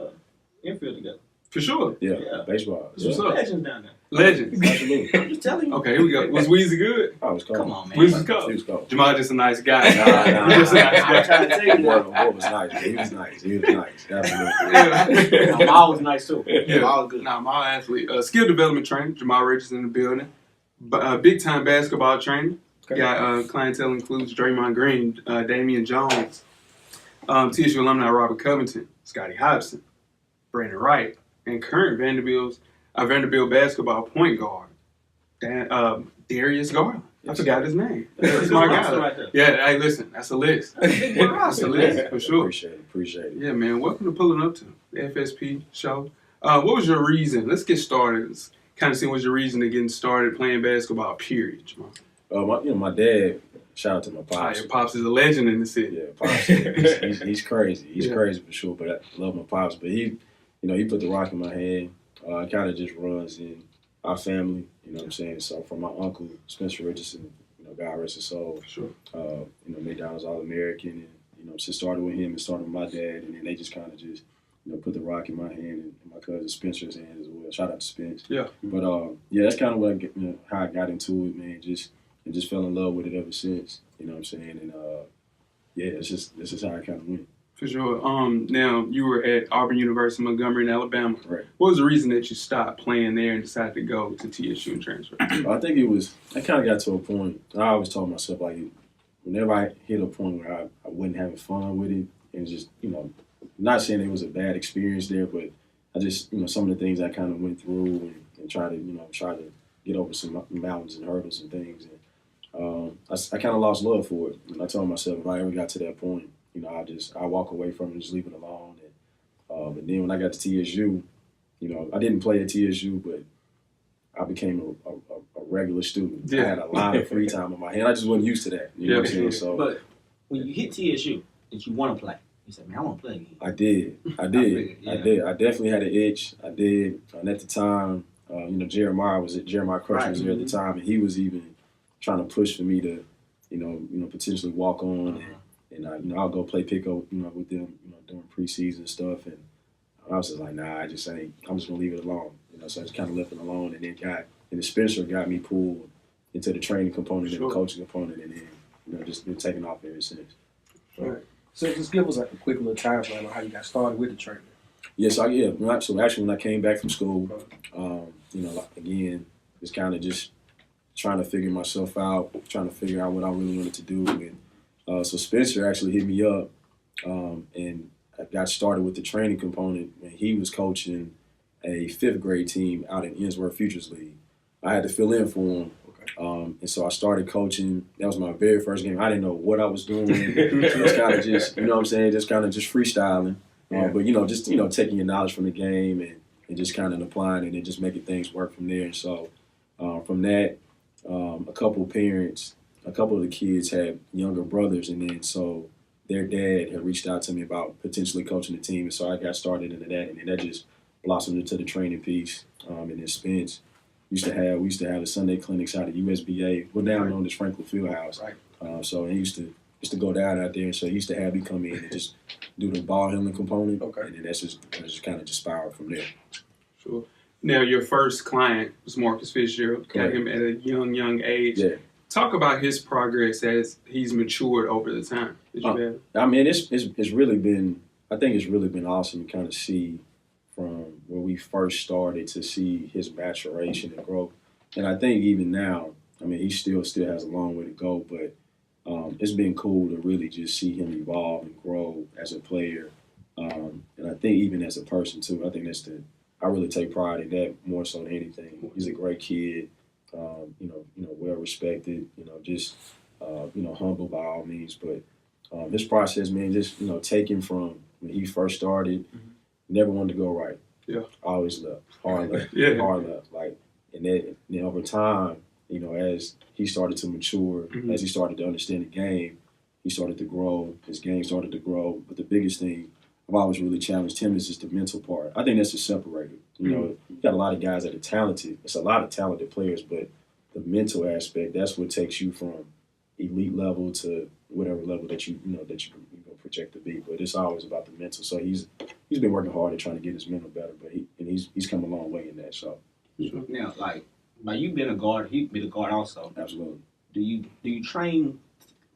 infield together. For sure. Yeah. Baseball. What's up? Legends down there. Legends. Absolutely. I'm just telling you. Okay, here we go. Was Weezy good? I was cold. Come on, man. Weezy was cold. He was cold. Jamal just a nice guy. Nah. He just a nice guy. I'm trying to tell you that. Boy was nice. Man. He was nice. Absolutely. Yeah. Jamal was nice too. Yeah. Jamal was good. My athlete. Skill development trainer, Jamal Richardson in the building. Big time basketball trainer. Got clientele includes Draymond Green, Damian Jones, TSU alumni Robert Covington, Scottie Hopson, Brandon Wright, and current Vanderbilt basketball point guard, Darius Garland. I forgot his name. That's my guy. Right there. Yeah, hey, listen, that's a list. That's a list, for sure. Appreciate it. Yeah, man. Welcome to Pulling Up to the FSP show. What was your reason? Let's get started. Kind of see what's your reason to getting started playing basketball, period, Jamal. My dad, shout out to my pops. Your pops is a legend in the city. Yeah, pops. He's crazy. He's crazy for sure, but I love my pops. But he put the rock in my hand. It kind of just runs in our family, you know what I'm saying? So from my uncle, Spencer Richardson, God rest his soul. Sure. McDonald All-American, and, it started with him and started with my dad, and then they just kind of just, put the rock in my hand and my cousin Spencer's hand as well. Shout out to Spence. Yeah. But, that's kind of what how I got into it, man. Just fell in love with it ever since, you know what I'm saying? And, this is how I kind of went. For sure. Now, you were at Auburn University, Montgomery in Alabama. Right. What was the reason that you stopped playing there and decided to go to TSU and transfer? I think I kind of got to a point, I always told myself, like, whenever I hit a point where I wasn't having fun with it, and just, not saying it was a bad experience there, but I just, some of the things I kind of went through and try to get over some mountains and hurdles and things. And I kind of lost love for it. And I told myself if I ever got to that point, you know, I walk away from it and just leave it alone. And then when I got to TSU, you know, I didn't play at TSU, but I became a regular student. Yeah. I had a lot of free time on my hand. I just wasn't used to that. You know what I'm saying? So, but when you hit TSU, did you want to play? You said, man, I want to play again. I did. I definitely had an itch. I did. And at the time, you know, Jeremiah Crusher was there at the time, and he was even trying to push for me to, you know, potentially walk on, and you know, I'll go play pickup, you know, with them, you know, during preseason stuff, and I was just like, nah, I'm just gonna leave it alone, you know. So I just kind of left it alone, and then Spencer got me pulled into the training component and the coaching component, and then, you know, just been taking off ever since. Right. So just give us like a quick little timeline on how you got started with the training. Yeah, so actually when I came back from school, you know, like, again, just kind of just trying to figure myself out, trying to figure out what I really wanted to do. And so Spencer actually hit me up, and I got started with the training component when he was coaching a 5th grade team out in Innsworth Futures League. I had to fill in for him. And so I started coaching. That was my very first game. I didn't know what I was doing. Just kind of just, you know what I'm saying, just kind of just freestyling. But, you know, just, you know, taking your knowledge from the game and just kind of applying it and just making things work from there. And so from that, a couple of the kids had younger brothers. And then so their dad had reached out to me about potentially coaching the team. And so I got started into that. And then that just blossomed into the training piece. And then Spence. We used to have the Sunday clinics out at USBA. We're down on this Franklin Fieldhouse. Right. So he used to go down out there, and so he used to have me come in and just do the ball handling component. Okay. And then that's just kind of just spiraled from there. Sure. Now your first client was Marcus Fitzgerald. Got him at a young age. Yeah. Talk about his progress as he's matured over the time that you've had. I mean, it's really been awesome to kind of see from where we first started to see his maturation and growth. And I think even now, I mean, he still has a long way to go, but it's been cool to really just see him evolve and grow as a player. And I think even as a person too, I think I really take pride in that more so than anything. He's a great kid, you know, well respected, you know, just, you know, humble by all means. But his process, man, just, you know, taking from when he first started, never wanted to go right. Yeah. Always left. Hard left. Hard left. Like, and then over time, you know, as he started to mature, as he started to understand the game, he started to grow. His game started to grow. But the biggest thing I've always really challenged him is just the mental part. I think that's the separator. You know, you got a lot of guys that are talented. It's a lot of talented players, but the mental aspect, that's what takes you from elite level to whatever level that you can project to be. But it's always about the mental. So he's been working hard at trying to get his mental better, but he's come a long way in that. So now, like you being a guard, he been a guard also. Absolutely. Do you train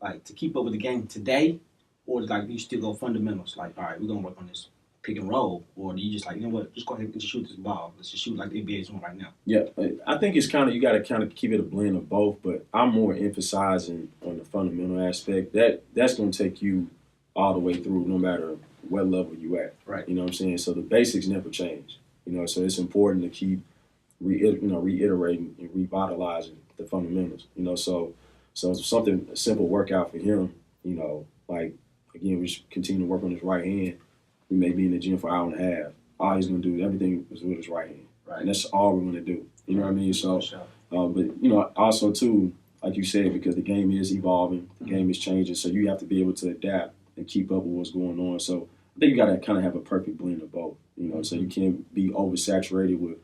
like to keep up with the game today, or like do you still go fundamentals? Like, all right, we're gonna work on this pick and roll, or do you just like, you know what, just go ahead and just shoot this ball. Let's just shoot like the NBA is doing right now. Yeah, I think it's you got to kind of keep it a blend of both, but I'm more emphasizing on the fundamental aspect. That's going to take you all the way through no matter what level you at. Right. You know what I'm saying? So the basics never change. You know, so it's important to keep reiterating and revitalizing the fundamentals. You know, so something, a simple workout for him, you know, like, again, we just continue to work on his right hand. We may be in the gym for an hour and a half. All he's going to do, everything is with his right hand. Right. And that's all we're going to do. You know what I mean? So, but, you know, also, too, like you said, because the game is evolving, the game is changing, so you have to be able to adapt and keep up with what's going on. So I think you got to kind of have a perfect blend of both, you know, so you can't be oversaturated with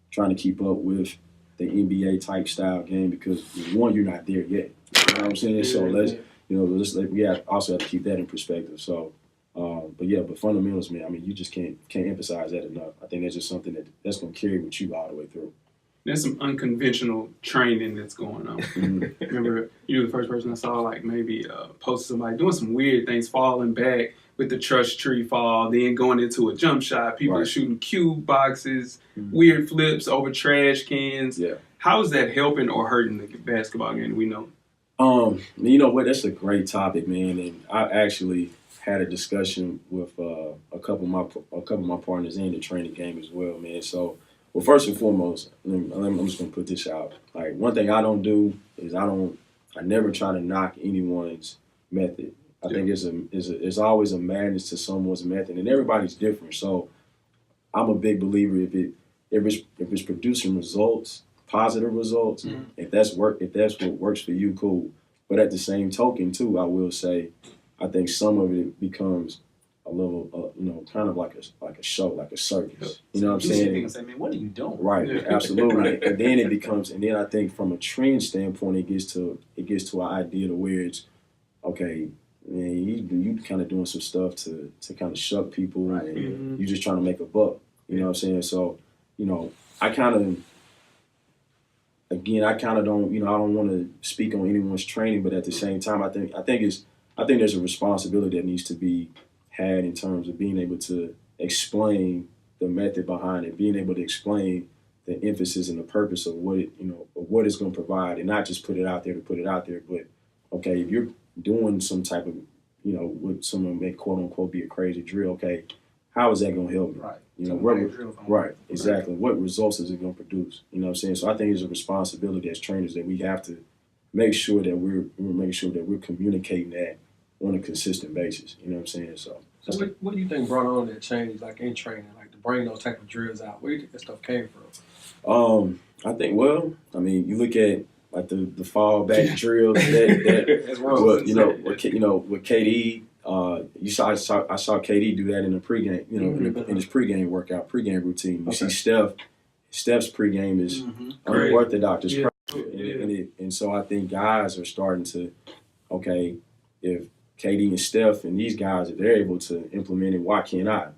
trying to keep up with the NBA-type style game because, one, you're not there yet. You know what I'm saying? So we also have to keep that in perspective. So, but fundamentals, man, I mean, you just can't emphasize that enough. I think that's just something that's going to carry with you all the way through. There's some unconventional training that's going on. Remember, you were the first person I saw, like, maybe post somebody doing some weird things, falling back with the trust tree fall, then going into a jump shot. People are shooting cube boxes, weird flips over trash cans. Yeah. How is that helping or hurting the basketball game? We know. You know what? That's a great topic, man. And I actually had a discussion with a couple of my partners in the training game as well, man. So, well, first and foremost, I'm just gonna put this out. Like, one thing I don't do is I don't I never try to knock anyone's method. I think it's always a madness to someone's method, and everybody's different. So I'm a big believer if it's producing results, positive results, if that's what works for you, cool. But at the same token, too, I will say, I think some of it becomes a little, kind of like a show, like a circus. You know what I'm saying? People say, man, what are you doing? Right, absolutely. And then it becomes, and then I think from a trend standpoint, it gets to an idea to where it's okay. Man, you kind of doing some stuff to kind of shuck people, and you just trying to make a buck. You know what I'm saying? So, I kind of don't, I don't want to speak on anyone's training, but at the same time, I think there's a responsibility that needs to be had in terms of being able to explain the method behind it, being able to explain the emphasis and the purpose of what what it's going to provide, and not just put it out there to put it out there, but okay, if you're doing some type of, what someone may quote unquote be a crazy drill, okay, how is that going to help me? Right. Right, exactly. What results is it going to produce? You know what I'm saying? So I think it's a responsibility as trainers that we have to make sure that we're communicating that on a consistent basis. You know what I'm saying? So what do you think brought on that change, like in training, like to bring those type of drills out? Where do you think that stuff came from? I think, you look at like the fall back drills that with KD. I saw KD do that in the pregame, in his pregame workout, pregame routine. You see Steph's pregame is unorthodox, it's crazy. And so I think guys are starting to, okay, if KD and Steph and these guys, if they're able to implement it, why can't I?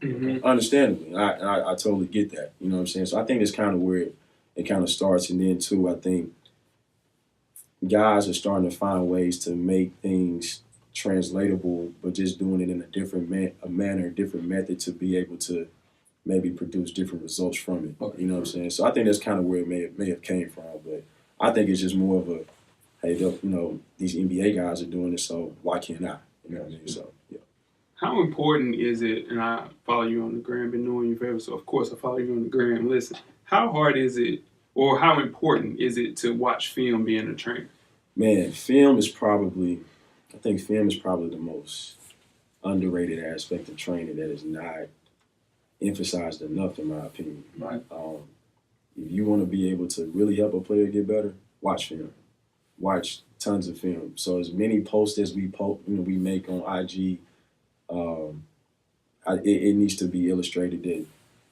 Understandably, I totally get that. You know what I'm saying? So I think that's kind of where it kind of starts, and then too, I think guys are starting to find ways to make things translatable, but just doing it in a different manner, different method to be able to maybe produce different results from it. Okay. You know what I'm saying? So I think that's kind of where it may have came from, but I think it's just more of a, hey, these NBA guys are doing it, so why can't I? You know what I mean? So, yeah. How important is it, and I follow you on the gram, been knowing you forever, so of course I follow you on the gram. Listen, how hard is it, or how important is it to watch film being a trainer? Man, film is probably the most underrated aspect of training that is not emphasized enough, in my opinion. Right. If you want to be able to really help a player get better, watch film. Watch tons of film. So as many posts as we make on IG, it needs to be illustrated that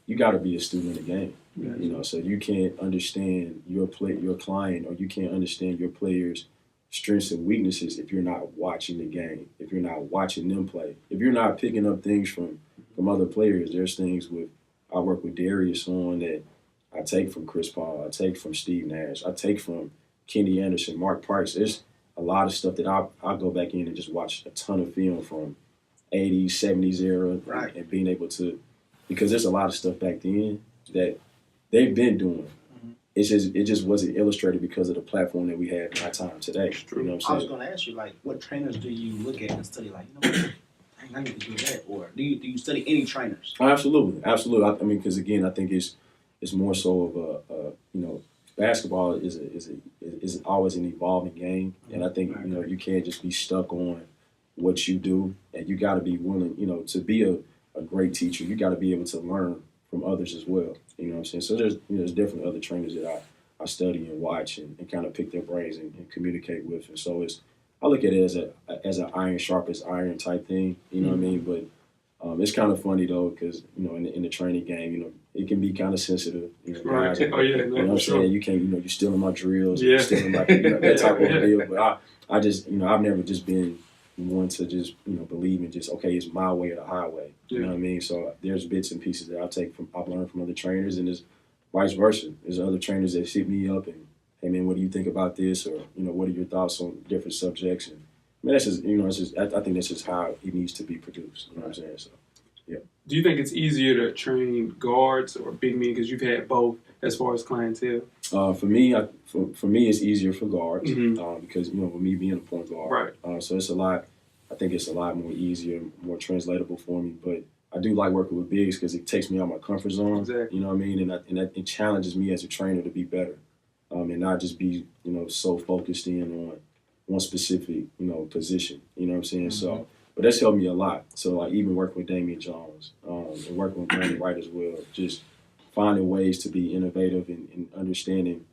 you got to be a student of the game. Yeah. So you can't understand your client, or you can't understand your players' strengths and weaknesses if you're not watching the game, if you're not watching them play, if you're not picking up things from other players. There's things I work with Darius on that I take from Chris Paul, I take from Steve Nash, I take from Kenny Anderson, Mark Price. There's a lot of stuff that I'll go back in and just watch a ton of film from 80s, 70s era, right, and being able to, because there's a lot of stuff back then that they've been doing. It just wasn't illustrated because of the platform that we have in our time today. You know what I'm saying? I was going to ask you, like, what trainers do you look at and study? Like, what? I need to do that. Or do you study any trainers? Oh, absolutely. I mean, because again, I think it's more so of a basketball is always an evolving game, and I think you can't just be stuck on what you do, and you got to be willing, to be a great teacher. You got to be able to learn from others as well. You know what I'm saying? So there's definitely other trainers that I study and watch and kind of pick their brains and communicate with. And so I look at it as an iron sharpens iron type thing. You know what I mean? But it's kind of funny though, because in the training game, it can be kind of sensitive. Right. Guys, oh yeah. You know what I'm saying? You can't. You're stealing my drills. Yeah. You're stealing my that type of deal. But I just I've never just been one to just believe in just it's my way or the highway. You know what I mean? So there's bits and pieces that I've learned from other trainers, and there's vice versa. There's other trainers that hit me up and, hey man, what do you think about this? Or what are your thoughts on different subjects? And I mean, that's just I think that's just how it needs to be produced. You know what I'm saying? So yeah. Do you think it's easier to train guards or big men because you've had both as far as clientele? For me, it's easier for guards because with me being a point guard, right? So it's a lot. I think it's a lot more easier, more translatable for me. But I do like working with bigs because it takes me out of my comfort zone. Exactly. You know what I mean? And it challenges me as a trainer to be better, and not just be so focused in on one specific, position. You know what I'm saying? So, but that's helped me a lot. So, like, even working with Damian Jones and working with Wright as well, just finding ways to be innovative and understanding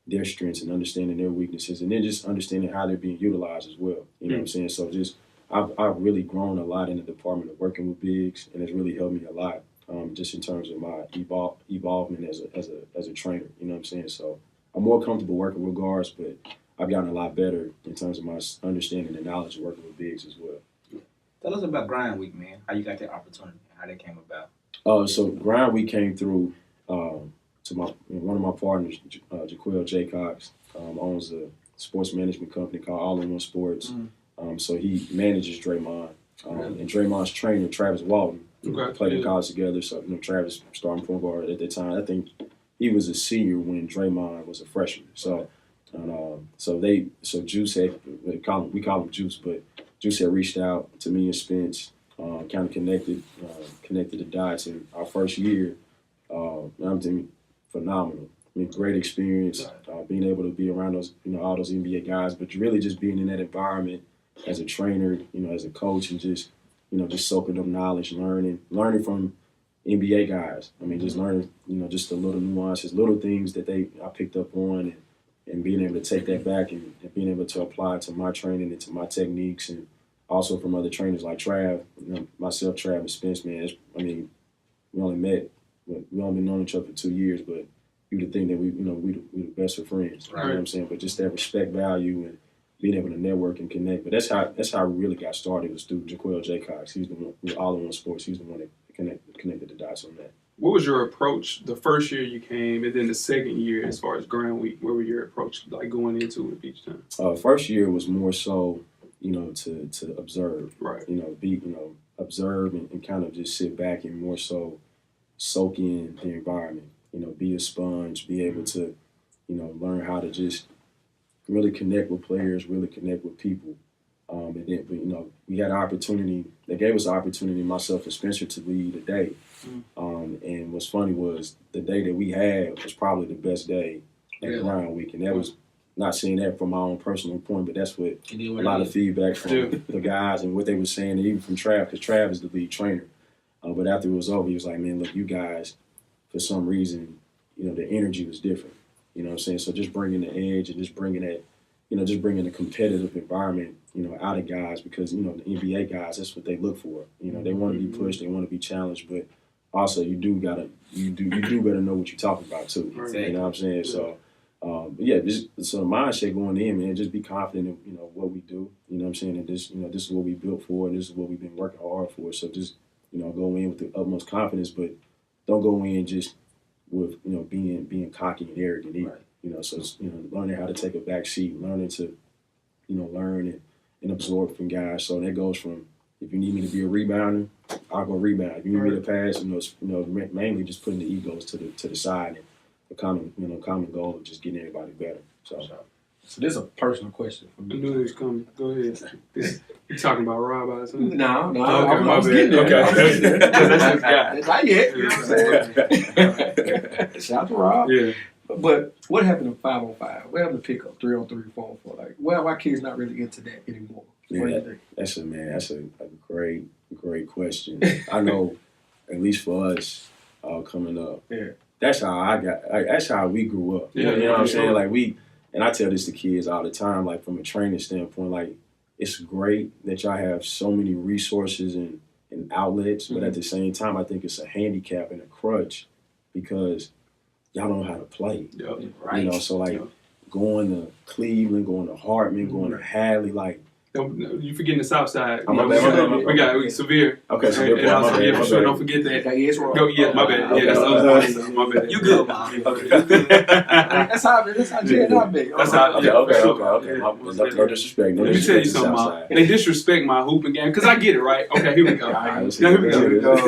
their strengths and understanding their weaknesses, and then just understanding how they're being utilized as well. You know what I'm saying? So just I've really grown a lot in the department of working with bigs, and it's really helped me a lot just in terms of my evolvement as a trainer. You know what I'm saying? So I'm more comfortable working with guards, but I've gotten a lot better in terms of my understanding and knowledge of working with bigs as well. Tell us about Grind Week, man. How you got that opportunity? How that came about? So Grind Week came through to one of my partners, Jaquel J. Cox, owns a sports management company called All-in-One Sports. So he manages Draymond. And Draymond's trainer, Travis Walton, played in college together. So Travis starting point guard at that time. I think he was a senior when Draymond was a freshman. So Juice had we call him Juice, but Juice had reached out to me and Spence, kind of connected the dots. And our first year, I'm thinking phenomenal. I mean, great experience, being able to be around those, all those NBA guys, but really just being in that environment as a trainer, as a coach, and just soaking up knowledge, learning from NBA guys. I mean, just learning, just the little nuances, little things that I picked up on, and being able to take that back and being able to apply it to my training and to my techniques, and also from other trainers like Trav, myself, Trav, and Spence, man. We only met. We only been known each other for 2 years, but you would think that we the best of friends. Right. You know what I'm saying? But just that respect value and being able to network and connect. But that's how we really got started, was through Jaquel J. Cox. He's the one, All-in-One Sports. He's the one that connected the dots on that. What was your approach the first year you came, and then the second year as far as Grind Week? What were your approach like going into it each time? First year was more so, to observe. Right. Observe and kind of just sit back and more so soak in the environment, be a sponge, be able to, learn how to just really connect with players, really connect with people. And then, we had an opportunity, they gave us an opportunity, myself and Spencer, to lead a day. And what's funny was the day that we had was probably the best day at Grind Week. And that was, not saying that from my own personal point, but that's what a lot of feedback from the guys and what they were saying, and even from Trav, because Trav is the lead trainer. But after it was over, he was like, man, look, you guys, for some reason, the energy was different. You know what I'm saying? So just bringing the edge and just bringing that, just bringing the competitive environment, out of guys, because, the NBA guys, that's what they look for. They want to be pushed, they want to be challenged, but also you do better know what you're talking about too. Exactly. You know what I'm saying? So, so mindset going in, man, just be confident in, what we do. You know what I'm saying? And this, this is what we built for, and this is what we've been working hard for. So just, go in with the utmost confidence, but don't go in just with, being cocky and arrogant either. Right. So learning how to take a back seat, learning to, learn and absorb from guys. So that goes from, if you need me to be a rebounder, I'll go rebound. If you need me to pass, mainly just putting the egos to the side, and the common goal of just getting everybody better. So this is a personal question for me. I knew it was coming. Go ahead. You talking about Rob or something? No. Okay, I was getting there. Okay. That's his guy. It's not yet. You know what I'm saying? Shout out to Rob. Yeah. But what happened in 5-on-5? What happened to pickup 3-on-3, 4-on-4? Like, why kids not really into that anymore? What do you think? That's a great question. I know, at least for us, coming up, that's how we grew up. You know what I'm saying? Like and I tell this to kids all the time, like from a training standpoint, like it's great that y'all have so many resources and outlets, but at the same time, I think it's a handicap and a crutch because y'all don't know how to play. Yep. Right. So like going to Cleveland, going to Hartman, going to Hadley, like. You forgetting the South Side. My bad. We got Severe. Okay, Severe. For sure, don't forget that. Yes, wrong. My bad. Yeah, that's the other one. My bad. You good, Mom. That's how Jay and I be. That's how. Okay. No disrespect. Let me tell you something, Mom. They disrespect my hooping game because I get it, right? Okay, here we go.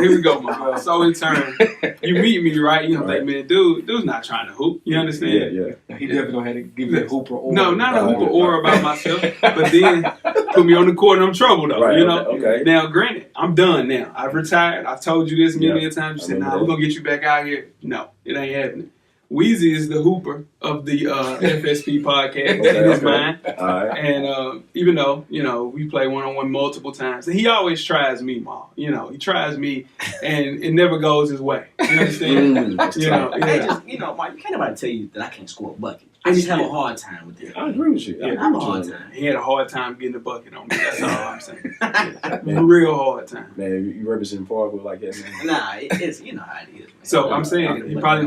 Here we go, Mom. So in turn, you meet me, right? You know, like, man, dude's not trying to hoop. You understand? Yeah. He definitely don't have to give me a hooper or. No, not a hooper or about myself, but then. Put me on the court and I'm trouble though, Okay. Now, granted, I'm done now. I've retired. I've told you this many times. You said, nah, we're going to get you back out here. No, it ain't happening. Weezy is the hooper of the FSP podcast in his mind. All right. And even though, we play one-on-one multiple times, and he always tries me, Ma. He tries me, and it never goes his way. You understand? I just, Mike, you can't nobody tell you that I can't score a bucket. I just have a hard time with it. I agree with you. I have a hard time. He had a hard time getting the bucket on me. That's all I'm saying. Yeah. Real hard time. Man, you represent Parkwood like that, man. Nah, it's how it is, man. So I'm saying he probably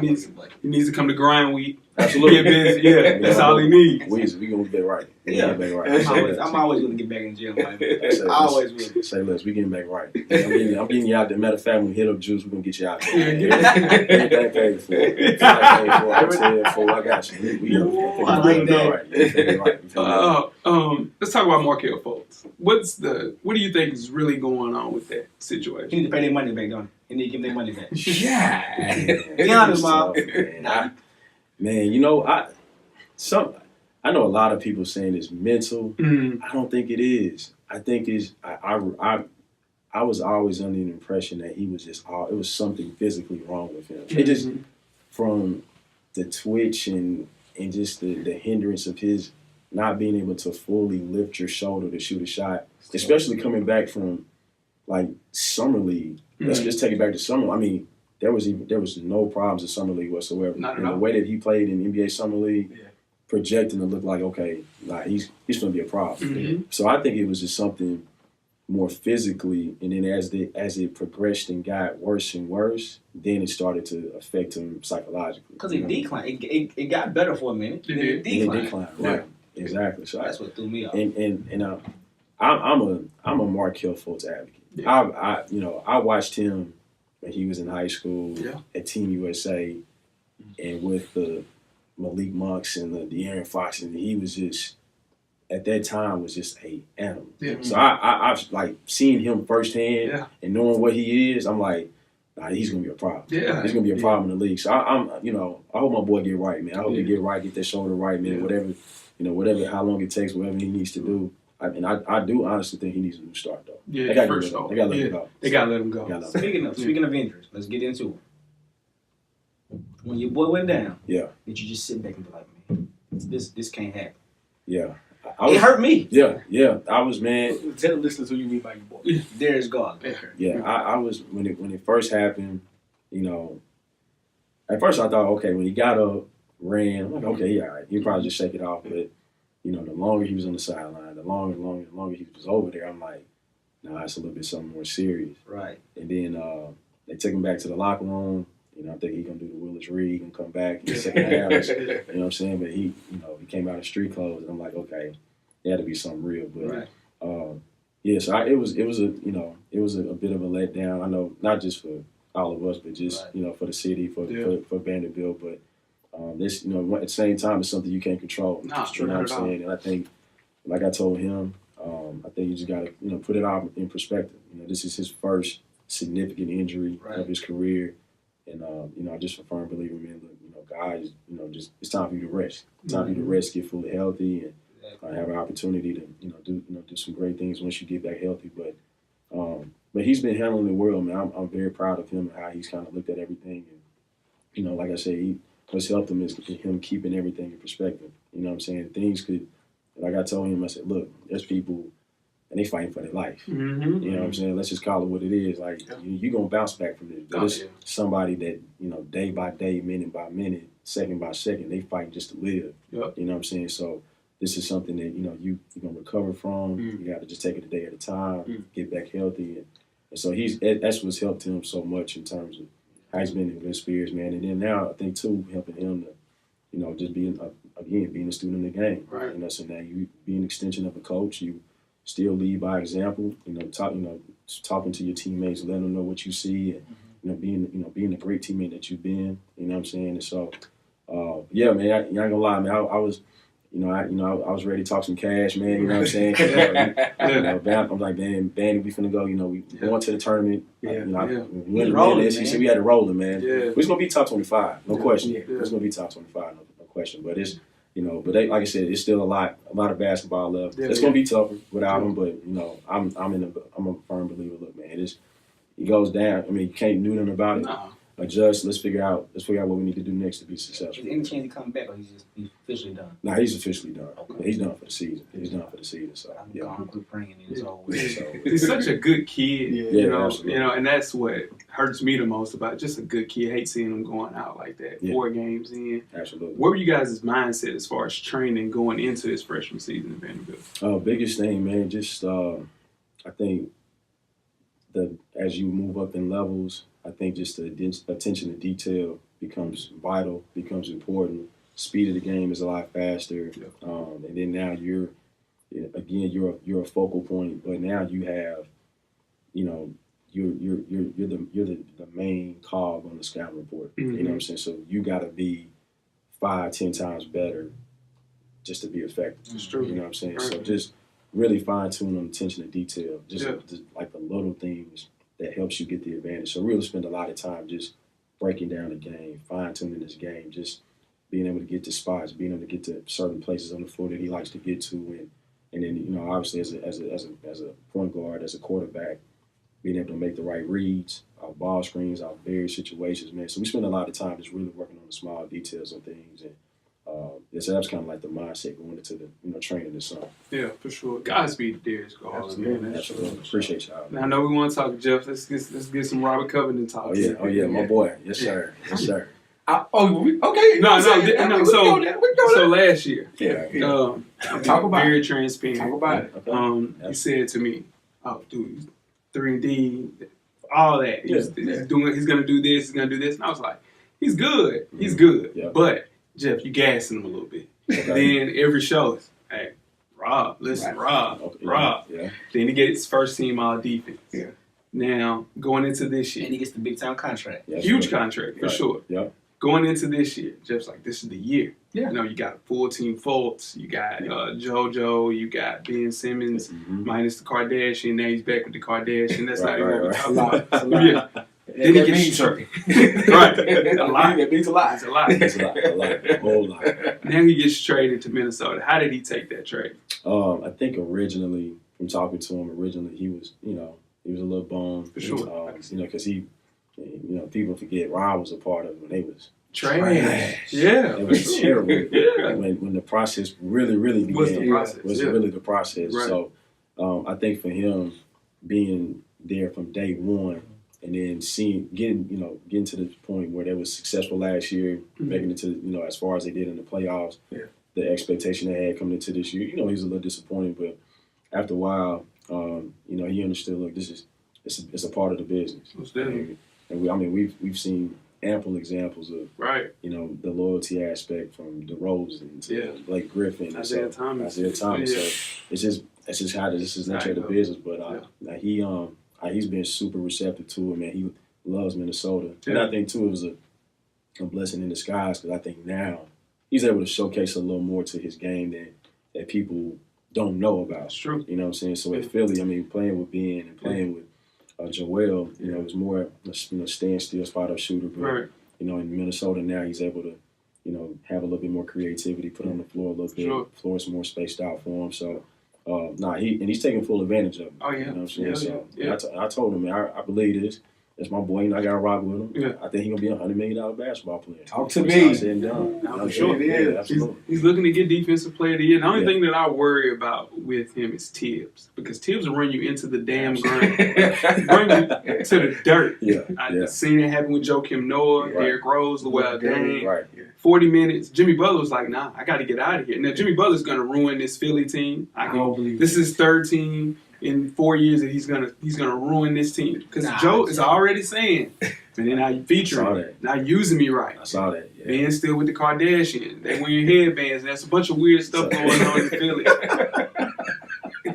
needs to come to grind week. Absolutely. Get busy. Yeah, that's all he needs. We gonna get right. Yeah, get back right. I'm always going to get back in jail. I always will. Say less. We getting back right. I'm getting you out there. Matter of fact, when we hit up Juice, we gonna get you out there. Everything paid for. I got you. We I like that. Let's talk about Markelle Fultz. What do you think is really going on with that situation? You need to pay their money back, don't you? You need to give them their money back. Yeah. Be honest, Mom. I know a lot of people saying it's mental. I don't think it is. I think it's I was always under the impression that he was just it was something physically wrong with him. It just from the twitch and just the hindrance of his not being able to fully lift your shoulder to shoot a shot, especially coming back from like summer league. Let's just take it back to summer. I mean, there was no problems in summer league whatsoever. Not at and all. the way that he played in NBA summer league, projecting to look like he's going to be a problem. So I think it was just something more physically, and then as it progressed and got worse and worse, then it started to affect him psychologically. Because it declined. It got better for a minute. Then it declined. Right. Exactly. So that's what threw me off. And I'm a Markelle Fultz advocate. Yeah. I watched him when he was in high school at Team USA, and with the Malik Monks and the De'Aaron Fox, and he was just at that time was just a animal. Yeah. So I've like seeing him firsthand and knowing what he is. I'm like, he's gonna be a problem. Yeah, he's gonna be a problem in the league. So I hope my boy get right, man. I hope he get right, get that shoulder right, man. Whatever, how long it takes, whatever he needs to do. I do honestly think he needs a new start, though. Yeah, they gotta let him go. They gotta let him go. Speaking of injuries, let's get into it. When your boy went down, did you just sit back and be like, man, this can't happen? Yeah. It hurt me. Yeah. I was, man. Tell the listeners who you mean by your boy. Darius Garland. Yeah, I was when it first happened. At first I thought, okay, when he got up, ran, I'm like, okay, yeah, all right. He'll probably just shake it off. But the longer he was on the sideline, the longer he was over there, I'm like, nah, it's a little bit something more serious. Right. And then they took him back to the locker room. I think he's gonna do the Willis Reed. He gonna come back in the second half. You know what I'm saying? But he came out in street clothes, and I'm like, okay, there had to be something real. But so it was a bit of a letdown. I know not just for all of us, but just for the city, for Vanderbilt. But this at the same time, it's something you can't control. No, you know what I'm saying? And I think, like I told him, I think you just gotta put it out in perspective. This is his first significant injury of his career. And I just a firm believer, man. Look, guys, just it's time for you to rest. It's time for you to rest, get fully healthy, and have an opportunity to do some great things once you get back healthy. But he's been handling the world, man. I'm very proud of him and how he's kind of looked at everything. And like I said, what's helped him is him keeping everything in perspective. You know what I'm saying? Things could, like I told him, I said, look, there's people. And they fighting for their life. You know what I'm saying? Let's just call it what it is. Like, you're going to bounce back from this. But it's somebody that, day by day, minute by minute, second by second, they fight just to live. Yep. You know what I'm saying? So this is something that, you're going to recover from. You got to just take it a day at a time, get back healthy. And so that's what's helped him so much in terms of how he's been in good spirits, man. And then now, I think, too, helping him to, just being a student in the game. Right. So now you be an extension of a coach. You still lead by example, talking to your teammates, letting them know what you see, and being a great teammate that you've been. You know what I'm saying? And so, man, I ain't gonna lie, man. I was, I was ready to talk some cash, man. You know what I'm saying? I'm like, man, we finna go. We going to the tournament. We said we had to roll it, man. Yeah. We're gonna be top 25, no question. Yeah. It's gonna be top 25, no question. But it's. But like I said, it's still a lot of basketball left. It's gonna be tougher without him, but I'm a firm believer. Look, man, it goes down. I mean, you can't do nothing about it. No. adjust. Let's figure out what we need to do next to be successful. Is there any chance he come back, or he's officially done? Nah, he's officially done. Okay. He's done for the season. So I'm gonna quit praying in his own Yeah. way. So He's such a good kid, absolutely. and that's what hurts me the most about it. Just a good kid. I hate seeing him going out like that. Yeah. 4 games in. Absolutely. What were you guys' mindset as far as training going into his freshman season in Vanderbilt? Biggest thing, man, just I think as you move up in levels, I think just the attention to detail becomes vital, becomes important. Speed of the game is a lot faster, and then now you're a focal point, but now you have, you're the main cog on the scouting report. Mm-hmm. You know what I'm saying? So you got to be 5-10 times better just to be effective. It's true. You know what I'm saying? Right. So just really fine tune on attention to detail, just like the little things that helps you get the advantage. So really spend a lot of time just breaking down the game, fine tuning this game, just being able to get to spots, being able to get to certain places on the floor that he likes to get to, and then obviously as a point guard, as a quarterback, being able to make the right reads, our ball screens, our various situations, man. So we spend a lot of time just really working on the small details of things, and so that's kind of like the mindset going into the training this summer. Yeah, for sure. Godspeed to Darius Garland, man. Absolutely. Appreciate y'all. Now, I know we want to talk, Jeff. Let's get some Robert Covington talk. Oh yeah, my boy. Yes, sir. Yes, sir. Okay. So last year, Talk about very it. transparent. Talk about it. Okay. He said to me, "Oh, dude, 3-and-D, all that. He's gonna do this. He's gonna do this." And I was like, "He's good. He's good." Yeah. But Jeff, you gassing him a little bit. Okay. Then every show is, "Hey, Rob, listen, Rob, Okay. Rob." Yeah. Then he gets first team all defense. Yeah. Now going into this and year, he gets the big time contract. Yeah, huge sure. contract for Right. sure. Yeah. Going into this year, Jeff's like, this is the year. Yeah. You got a full team Fultz, you got JoJo, you got Ben Simmons, Mhm. minus the Kardashian. Now he's back with the Kardashian. That's Right, not even right, what right. we're talking about. Yeah. Then he gets straight. Right. A lot. That means a lot. It's a lot. It's a whole lot. Now he gets traded to Minnesota. How did he take that trade? I think originally, from talking to him, he was, he was a little bummed. For sure. Because people forget Rob was a part of it when they was Trash. Yeah. It was terrible. Yeah. When the process really began. Was the process, Was yeah. really the process. Right. So I think for him being there from day one and then getting to the point where they was successful last year, Mm-hmm. making it to, as far as they did in the playoffs, the expectation they had coming into this year, he was a little disappointed, but after a while, he understood, look, it's a part of the business. Most definitely. And we've seen ample examples of Right. the loyalty aspect from DeRozan to Blake Griffin, Isaiah and Thomas. Isaiah Thomas. Yeah. So it's just how this is nature of the business. But he's been super receptive to it, man. He loves Minnesota, and I think too it was a blessing in disguise because I think now he's able to showcase a little more to his game that people don't know about. That's true. You know what I'm saying? So at Philly, playing with Ben and playing with Joel, it was more stand still, spot up shooter. But Right. in Minnesota now he's able to, have a little bit more creativity, put on the floor a little bit. Sure. Floor is more spaced out for him. So he's taking full advantage of it. Oh, yeah. You know what I'm saying? Yeah, So yeah. I told him, man, I believe this. That's my boy. I got to rock with him. Yeah. I think he's gonna be a $100 million basketball player. Talk to It's me. all said and done. No, for sure. Yeah, absolutely. He's looking to get Defensive Player of the Year. The only Yeah. thing that I worry about with him is Tibbs, because Tibbs will run you into the damn ground, bring you to the dirt. Yeah. I've seen it happen with Joakim Noah, Right. Derrick Rose, Luol Deng. Right. 40 minutes. Jimmy Butler was like, nah, I got to get out of here. Now, Jimmy Butler's going to ruin this Philly team. I don't believe This is his third team in 4 years that he's gonna ruin this team. Because Joe is already saying, and then now you featuring me, now using me right. I saw that. Yeah. Being still with the Kardashians. They wearing headbands. There's a bunch of weird stuff going on in Philly.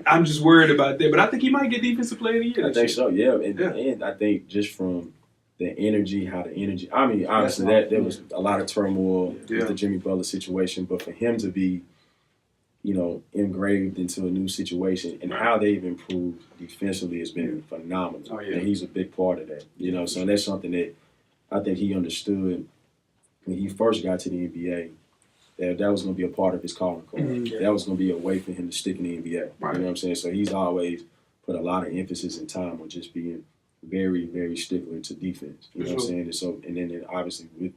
I'm just worried about that. But I think he might get Defensive Player of the Year. I think so, yeah. And I think just from the energy, obviously there was a lot of turmoil with the Jimmy Butler situation, but for him to be, engraved into a new situation and how they've improved defensively has been phenomenal. Oh, yeah. And he's a big part of that, so that's something that I think he understood when he first got to the NBA, that was going to be a part of his calling card. Mhm. That was going to be a way for him to stick in the NBA. Right. You know what I'm saying? So he's always put a lot of emphasis and time on just being very, very stickler to defense. You know what I'm saying? And so, and then obviously with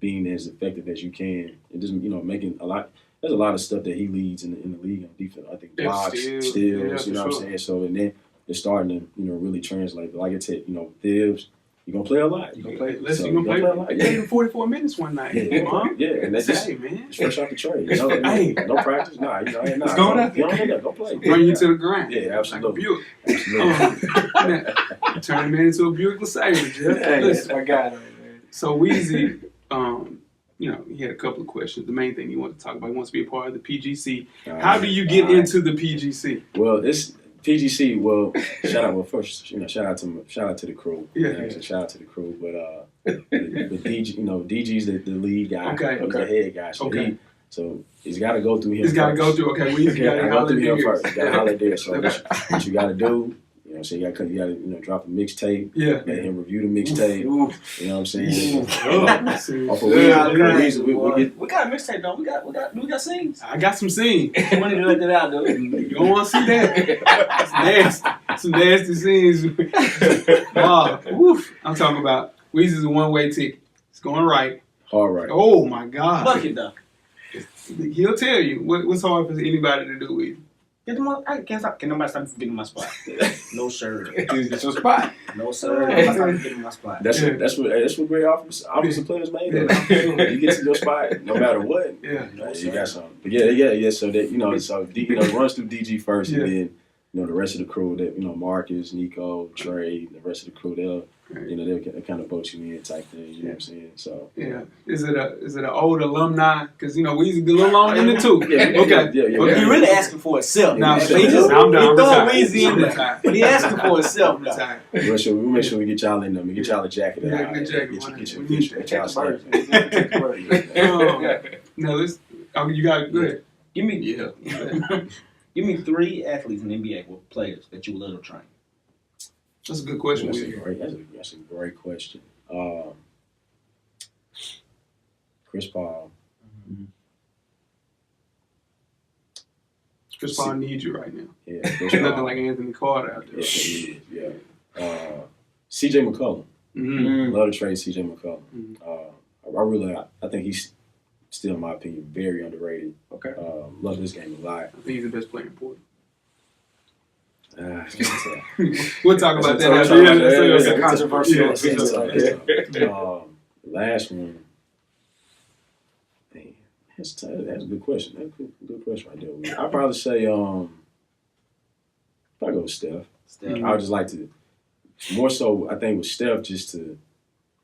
being as effective as you can, and just making a lot. There's a lot of stuff that he leads in the league on defense. I think blocks, steals, you know what I'm saying? So and then it's starting to really translate. But like I said, Thibs, you're gonna play a lot. You're gonna play a lot. Yeah, 44 minutes one night. Yeah, and that's just man. It's fresh off the trade. No practice. Let's go there. Go play. Bring you to the ground. Yeah, absolutely. Like a Buick. Turn him into a Buick LeSabre, Jeff. Listen, I got it, man. So Weezy, he had a couple of questions. The main thing he wanted to talk about, he wants to be a part of the PGC. How do you get into the PGC? Well, it's PGC. Well, first, shout out to the crew. Yeah. Shout out to the crew. But DG, DG's the lead guy. Okay. The head guy. So he's got to go through him. He's got to go through. Okay, we got to go through him first. You got to holler there. So what you got to do. So you got to drop a mixtape. Yeah. Let him review the mixtape. You know what I'm saying? We got a mixtape though. We got scenes. I got some scenes. You want to let that out though? You don't want to see that. It's nasty. Some nasty scenes. I'm talking about Weezy's a one-way ticket. It's going right. Hard right. Oh my God. Bucket though. He'll tell you what's hard for anybody to do, Weezy. Get them on. Can nobody stop me from getting my spot? No sir. It's your spot. No sir. Nobody stop me from getting my spot. That's what great offensive players made. You get to your spot no matter what. Yeah. You got something. But yeah. So that runs through DG first, and then the rest of the crew that Marcus, Nico, Trey, the rest of the crew they'll kind of boat you in type thing. You know what I'm saying? So is it an old alumni? Because Weezy a little long in the too. Yeah. He really asking for itself. Now he throwing Weezy in there, but he asking for himself. We'll make sure we get y'all in them. Get y'all a jacket. Yeah, get jacket. Get y'all stuff. No, you got it. Go ahead. Give me 3 athletes in the NBA with players that you would love to train. That's a good question. That's a great question. Chris Paul. Mm-hmm. Chris Paul needs you right now. Yeah, There's nothing like Anthony Carter out there. Yeah. CJ McCollum. Mm-hmm. Love to trade CJ McCollum. Mm-hmm. I think he's still, in my opinion, very underrated. Okay. Love this game a lot. I think he's the best player in Portland. We'll talk about that. That's a controversial. Last one. Man, that's a good question. That's a good question right there. I'd probably say probably go with Steph. I would just like to more so. I think with Steph just to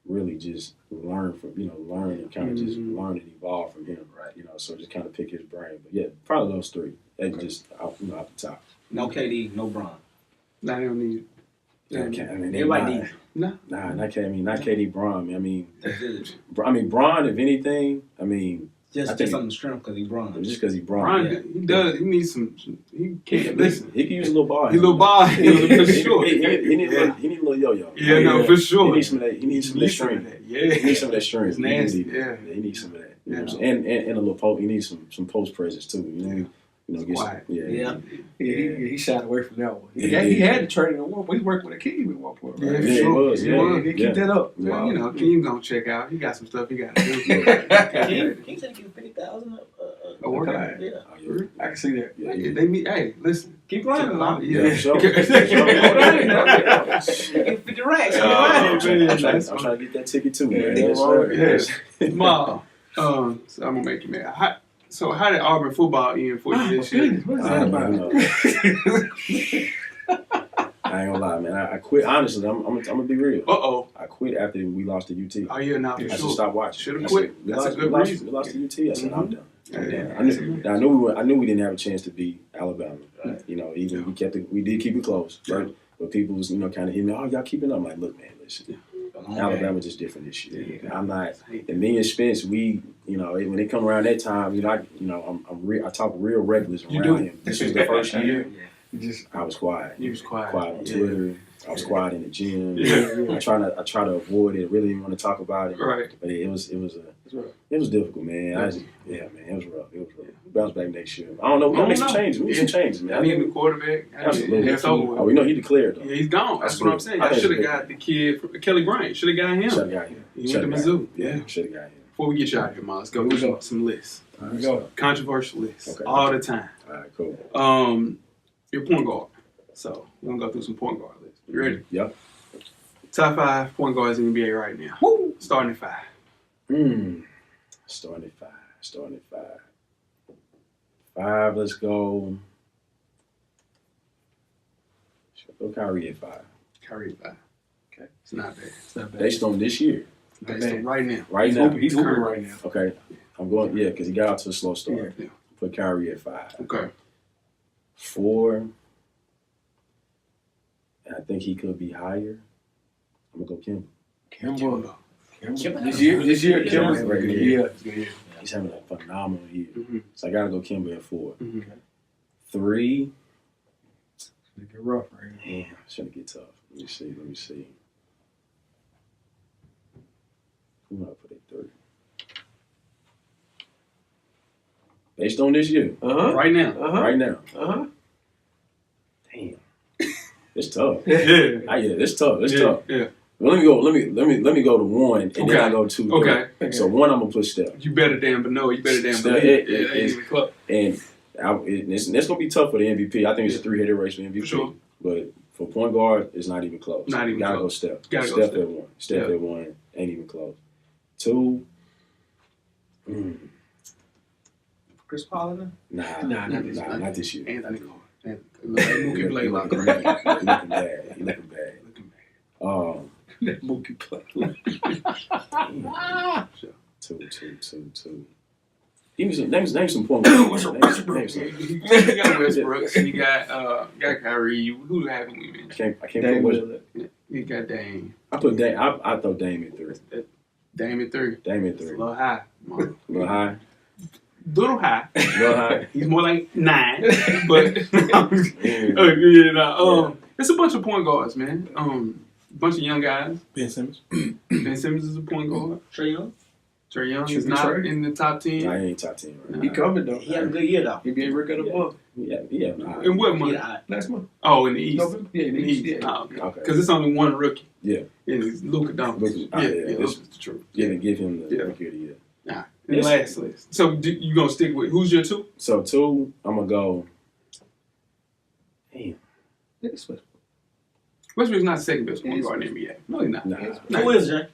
really just learn from learn and kind of just learn and evolve from him, right? So just kind of pick his brain. But yeah, probably those 3. They just off the top. No KD, no Bron. Nah, they don't need it. Everybody needs it. Nah, not KD, Bron. I mean, Bron. If anything, just on the strength because he's Bron. Just because he's Bron. He does. He needs some. He can't listen. He can use a little ball. He a little ball. For sure. He needs a little yo-yo. Yeah, no, for sure. He needs some of that. He needs some of that strength. Yeah, he needs some of that strength. It's nasty. He needs some of that. And a little post. He needs some post presence too. Quiet. He shied away from that one. He had to trade it at one point. He worked with a King at one point, right? Yeah, sure. He was. He keep that up. Well, King gonna check out. He got some stuff he got to do. King said he give 50,000 a workout. Yeah. I can see that. They meet. Hey, listen. Keep running, man. Yeah, sure. 50 racks. I'm trying to get that ticket too, man. Yes. Ma, so I'm gonna make you mad. So how did Auburn football end for you this year? What is that about? I ain't gonna lie, man. I quit. Honestly, I'm gonna be real. I quit after we lost to UT. Oh yeah, now for sure. I just stopped watching. Should have quit. That's a good reason. We lost to UT. I said I'm done. Yeah. I knew we didn't have a chance to beat Alabama. Right. Even we did keep it close. Right. But people was kind of hitting me. Oh, y'all keeping up? I'm like, look, man, listen. Alabama just different this year. Yeah. I'm not. And me and Spence, when they come around that time, I talk real reckless around him. This was the first year. I was quiet. You was quiet. Quiet on Twitter. I was quiet in the gym. I try to avoid it. Really didn't want to talk about it. Right. But it was difficult, man. It was rough. bounce back next year. I don't know. We gotta make some changes. We need some changes, man. I need a new quarterback. Absolutely. It's over. Oh, we know he declared though. Yeah, he's gone. That's what I'm saying. I I think should have it's got the kid from Kelly Bryant. Should have got him. Should have got him. He went to Mizzou. Yeah. Should have got him. Before we get you out here, Ma, let's go Here we through go. some lists. All we right, go. so- Controversial lists. Okay. All the time. All right, cool. Your point guard. So we're gonna go through some point guard lists. You ready? Yep. Top 5 point guards in the NBA right now. Woo! Starting at 5. Starting at 5. 5, let's go. Go Kyrie at 5. Kyrie at 5. Okay. It's not bad. It's not bad. Based on this year. Based on right now. Right now. He's hooping right now. Okay. I'm going, because he got out to a slow start. Yeah. Put Kyrie at 5. Okay. 4, and I think he could be higher. I'm going to go Kimba. Kimba. This year, Kimba's Right good. here. Yeah, it's good year. He's having a phenomenal year. Mm-hmm. So I got to go Kimba at 4. Mm-hmm. 3, It's get rough right now. yeah, it's going to get tough. Let me see. Who am I put at 3? Based on this year. Right now. Right now. Damn. It's tough. It's tough. It's tough. Yeah. Well, let me go to 1 and then I go 2. Okay. So 1 I'm gonna put Steph. You better damn Beno. You better damn Steph, believe. it is. Even close. And it's gonna be tough for the MVP. I think it's a 3-headed race for MVP. For sure. But for point guard, it's not even close. Not even Gotta close. go Steph. Gotta go Steph Steph. at 1. Steph at 1 ain't even close. 2. Chris Paul in there? Nah, not this year. Anthony Gordon. Mookie Blaylock. He looking bad. Looking bad. Let Mookie play. 2. Name some point guards. Name some. You got Westbrook. You got Kyrie. Who haven't we mentioned? I can't Dame put Lillard. You got Dame. I put Dame. I throw Dame at 3. Dame at 3. Dame at It's a 3. little high. A little high. Little high. Little high. He's more like 9. But it's a bunch of point guards, man. Bunch of young guys. Ben Simmons. Ben Simmons is a point guard. Trae Young? Trae Young Should is be not Trae. in the top 10. Nah, he ain't top 10 right He coming though. He had a good year, though. He be a Rick of the book Yeah. Nah. In what month? Yeah, last month. Oh, in the East. November? Yeah, in the East. Yeah. Oh, okay. Okay. Because it's only one rookie. Yeah. And it's Luka Doncic. Yeah, That's the truth. Yeah, give him the Yeah. rookie of the year. Nah. And the last list. So you gonna stick with who's your 2? So 2, I'm gonna go. Damn. It's Westbrook. Westbrook's not the second best point guard in the NBA. No, he's not. Nah. Who is it?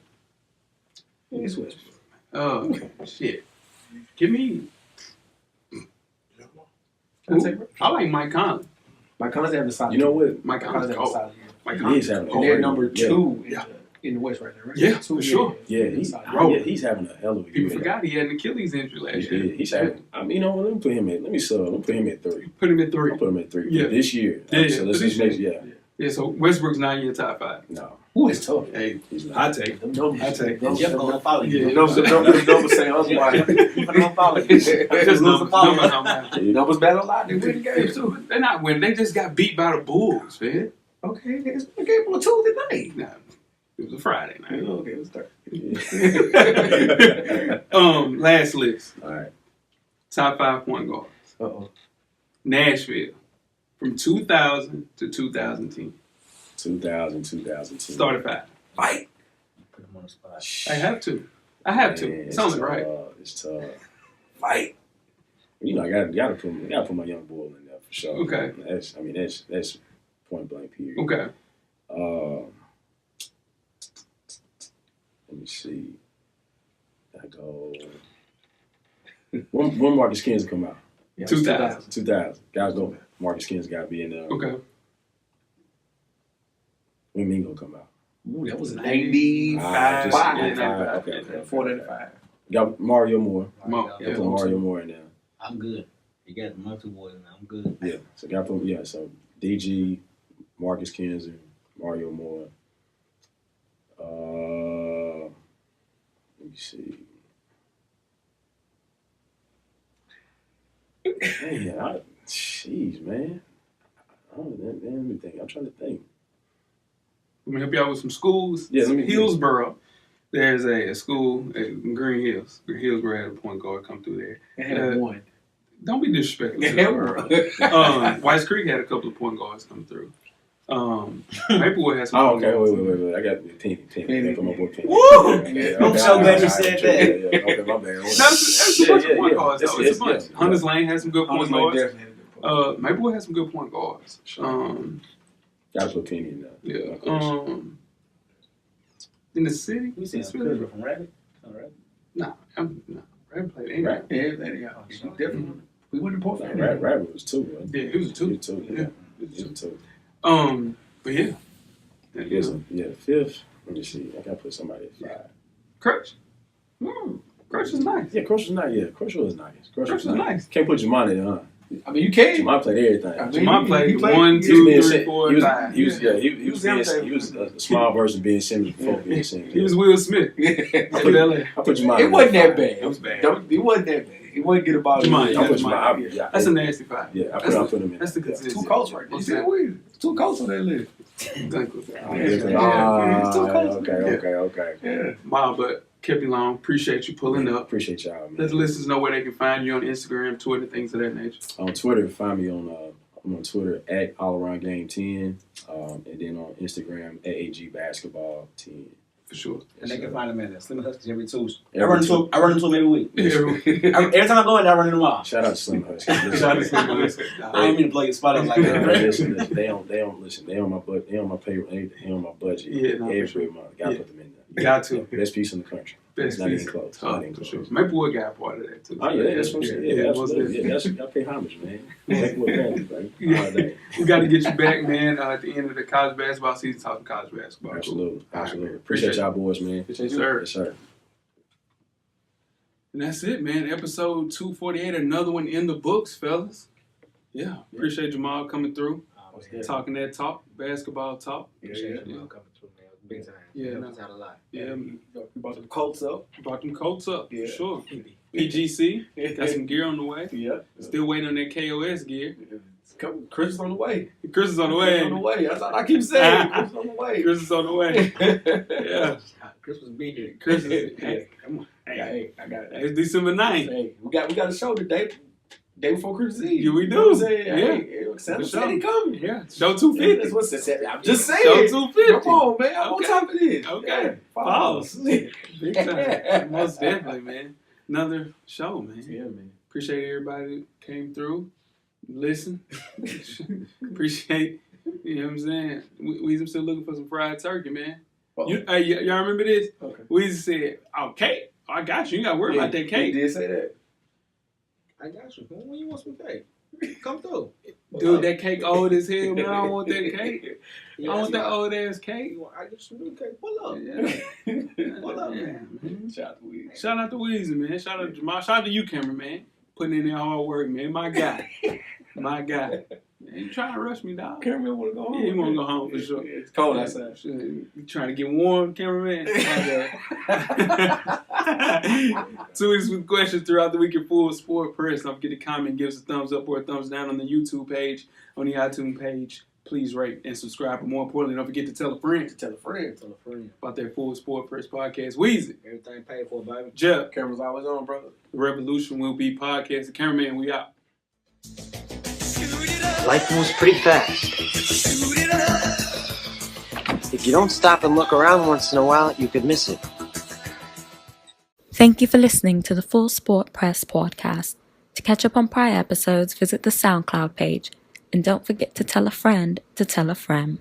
It's Westbrook. Oh, shit. Give me. I'll take it. I like Mike Conley. Mike Conley's having a solid. You know what? Mike Mike Conley's Conley's having a cold. solid year. Mike He Conley's is having a And they're number Yeah. 2 Yeah. in the West right now, right? Yeah, 2, for sure. Yeah, he's having a hell of a year. People forgot he had an Achilles injury last year. He's having. I mean, you know what? Let me put him at 3. Put him at 3. I'll put him at 3. Yeah. This year. Yeah, So let's for this make year. Yeah, so Westbrook's not in your top 5. No, Who is tough? Hey, he's not. I take it. Them numbers. I take them Jeff gonna follow you. Yeah. numbers say otherwise. He gonna follow you. Just Numbers numbers follow don't matter. Numbers matter a lot. They win the games too. They're not winning. They just got beat by the Bulls, man. Okay, it's a game on a Tuesday night. Nah, it was a Friday night. Okay, let's start. Last list. All right. Top 5 point guards. Uh-oh. Nashville. From 2000 to 2010. 2002. Start at 5. Fight. Put him on the spot. I have to. Man, It's only tough. right. It's tough. Fight. You know, I gotta put my young boy in there for sure. Okay. That's point blank period. Okay. Let me see. I go. When Marcus Kings come out? Yeah, 2000. 2000. Guys go. Marcus Kings got to be in there. Okay. When Mingo come out? Ooh, that was 95. 95. Just 95. Okay. 495. Got Mario Moore. Mo. Got to put Mario Moore in there. I'm good. You got my 2 boys in there. I'm good. Yeah. So got to put So DG, Marcus Kings, and Mario Moore. Let me see. Jeez, man. Let me think. I'm trying to think. Let me help you out with some schools. Yeah, let me- Hillsboro. There's a school in Green Hills. Hillsboro had a point guard come through there. They had one. Don't be disrespectful to her. Whites Creek had a couple of point guards come through. Maplewood has some. Oh, okay. Wait. I got Penny. From my boy Penny. Woo! I'm so glad you said that. Yeah. Okay, my bad. That's a bunch of point guards, though. It's a bunch. Yeah. Hunters Lane has some good point guards. definitely had a good point. Maplewood has some good point guards. Gotta put Penny in there. Yeah. In the city? You said really? from Rabbit? No. Rabbit played anyway. Right. Yeah. Definitely. We went to Portland. Rabbit was 2, man. Yeah, he was a 2. He was 2. Yeah. He was 2. But yeah. Yeah, 5th. Let me see. I gotta put somebody at 5. Crutch. Crutch is nice. Yeah, Crush was nice. Crush was nice. Can't put Jamal in there, huh? I mean, you can. Jamal played everything. I mean, Jamal played he 1, 2, 3, 4, 5. He was a small version of Ben Simmons before Ben Simmons. He was Will Smith. I put Jamal. It wasn't that bad. It was bad. It wasn't that bad. It wasn't get about Jamal. I put Jamal. That's a nasty 5. Yeah, I put him in. That's the consistency. 2 coats right there. You said we 2 coats on that list. Okay. Yeah. Wow, but kept you long. Appreciate you pulling up. Appreciate y'all, man. Let the listeners know where they can find you on Instagram, Twitter, things of that nature. On Twitter, find me on I'm on Twitter at allaroundgame10, and then on Instagram at AGBasketball10. For sure. And they can find them at Slim Huskies every Tuesday. I Every run into them every week. Every time I go in, I run into them all. Shout out to Slim Huskies. Shout out to Slim Huskies. I ain't mean to blow your spot up like that. Listen, they don't listen. They on my budget. They on my payroll. They on my budget. Yeah, no, every month. Gotta put them in there. Got to. Best piece in the country. Best not piece. even close. Oh, Not even for close. sure. Maplewood got a part of that too. Oh yeah, that's what I'm saying. Yeah, absolutely. Yeah, that's I pay homage, man. Maplewood family, man. We got to get you back, man. At the end of the college basketball season, talking college basketball. Absolutely. Right, Appreciate y'all boys, man. Appreciate you, sir. Yes, sir. And that's it, man. Episode 248, another one in the books, fellas. Yeah, appreciate Jamal coming through, talking that talk, basketball talk. Appreciate Jamal coming through, man. Big time. Yeah, Helped us out a lot. Yeah, We brought them coats up. brought them coats up, Yeah. for sure. PGC, got some gear on the way. Yeah. Still waiting on that KOS gear. Chris is on the way. Chris is on the way. Chris is on the way. That's all I keep saying. Chris is on the way. Chris is on the way. Yeah. Chris was being here. Chris is, hey, come on. Hey, I got it. It's December 9th. Hey, we got a show today. Day before Christmas Eve. Yeah, we You know what I'm do. saying? Yeah. Hey, Santa said he coming. Yeah. Show 250. That's what's it. I'm just saying. Show 250. Come on, man. I'm Okay. on top of this. Okay. Yeah. Pause. Big time. Most definitely, man. Another show, man. Yeah, man. Appreciate everybody that came through. Listen. Appreciate, you know what I'm saying? Weezy still looking for some fried turkey, man. Uh-oh. Y'all remember this? Okay. Weezy said, oh, cake. I got you. You got to worry about that He cake. did say that. I got you. When you want some cake? Come through. Dude, that cake old as hell, man. I don't want that cake. Yeah, I want that that's old ass cake. I get you some new cake. Pull up. Yeah. Pull up, Yeah, man. Shout out to Weezy. Shout out to Weezy, man. Shout out to Jamal. Shout out to you, cameraman. Putting in that hard work, man. My guy. My guy. Man, you trying to rush me, dog? Cameraman want to go home. Yeah, he want to go home for sure. Yeah, it's cold outside. Shit, you trying to get warm, cameraman? 2 weeks with questions throughout the week at Full Sport Press. Don't forget to comment, give us a thumbs up or a thumbs down on the YouTube page, on the iTunes page. Please rate and subscribe. But more importantly, don't forget to tell a friend Tell a friend. about that Full Sport Press podcast. Weezy, Everything paid for, baby. Jeff, Camera's always on, brother. the revolution will be podcast. The cameraman, we out. Life moves pretty fast. If you don't stop and look around once in a while, you could miss it. Thank you for listening to the Full Sport Press podcast. To catch up on prior episodes, visit the SoundCloud page. And don't forget to tell a friend to tell a friend.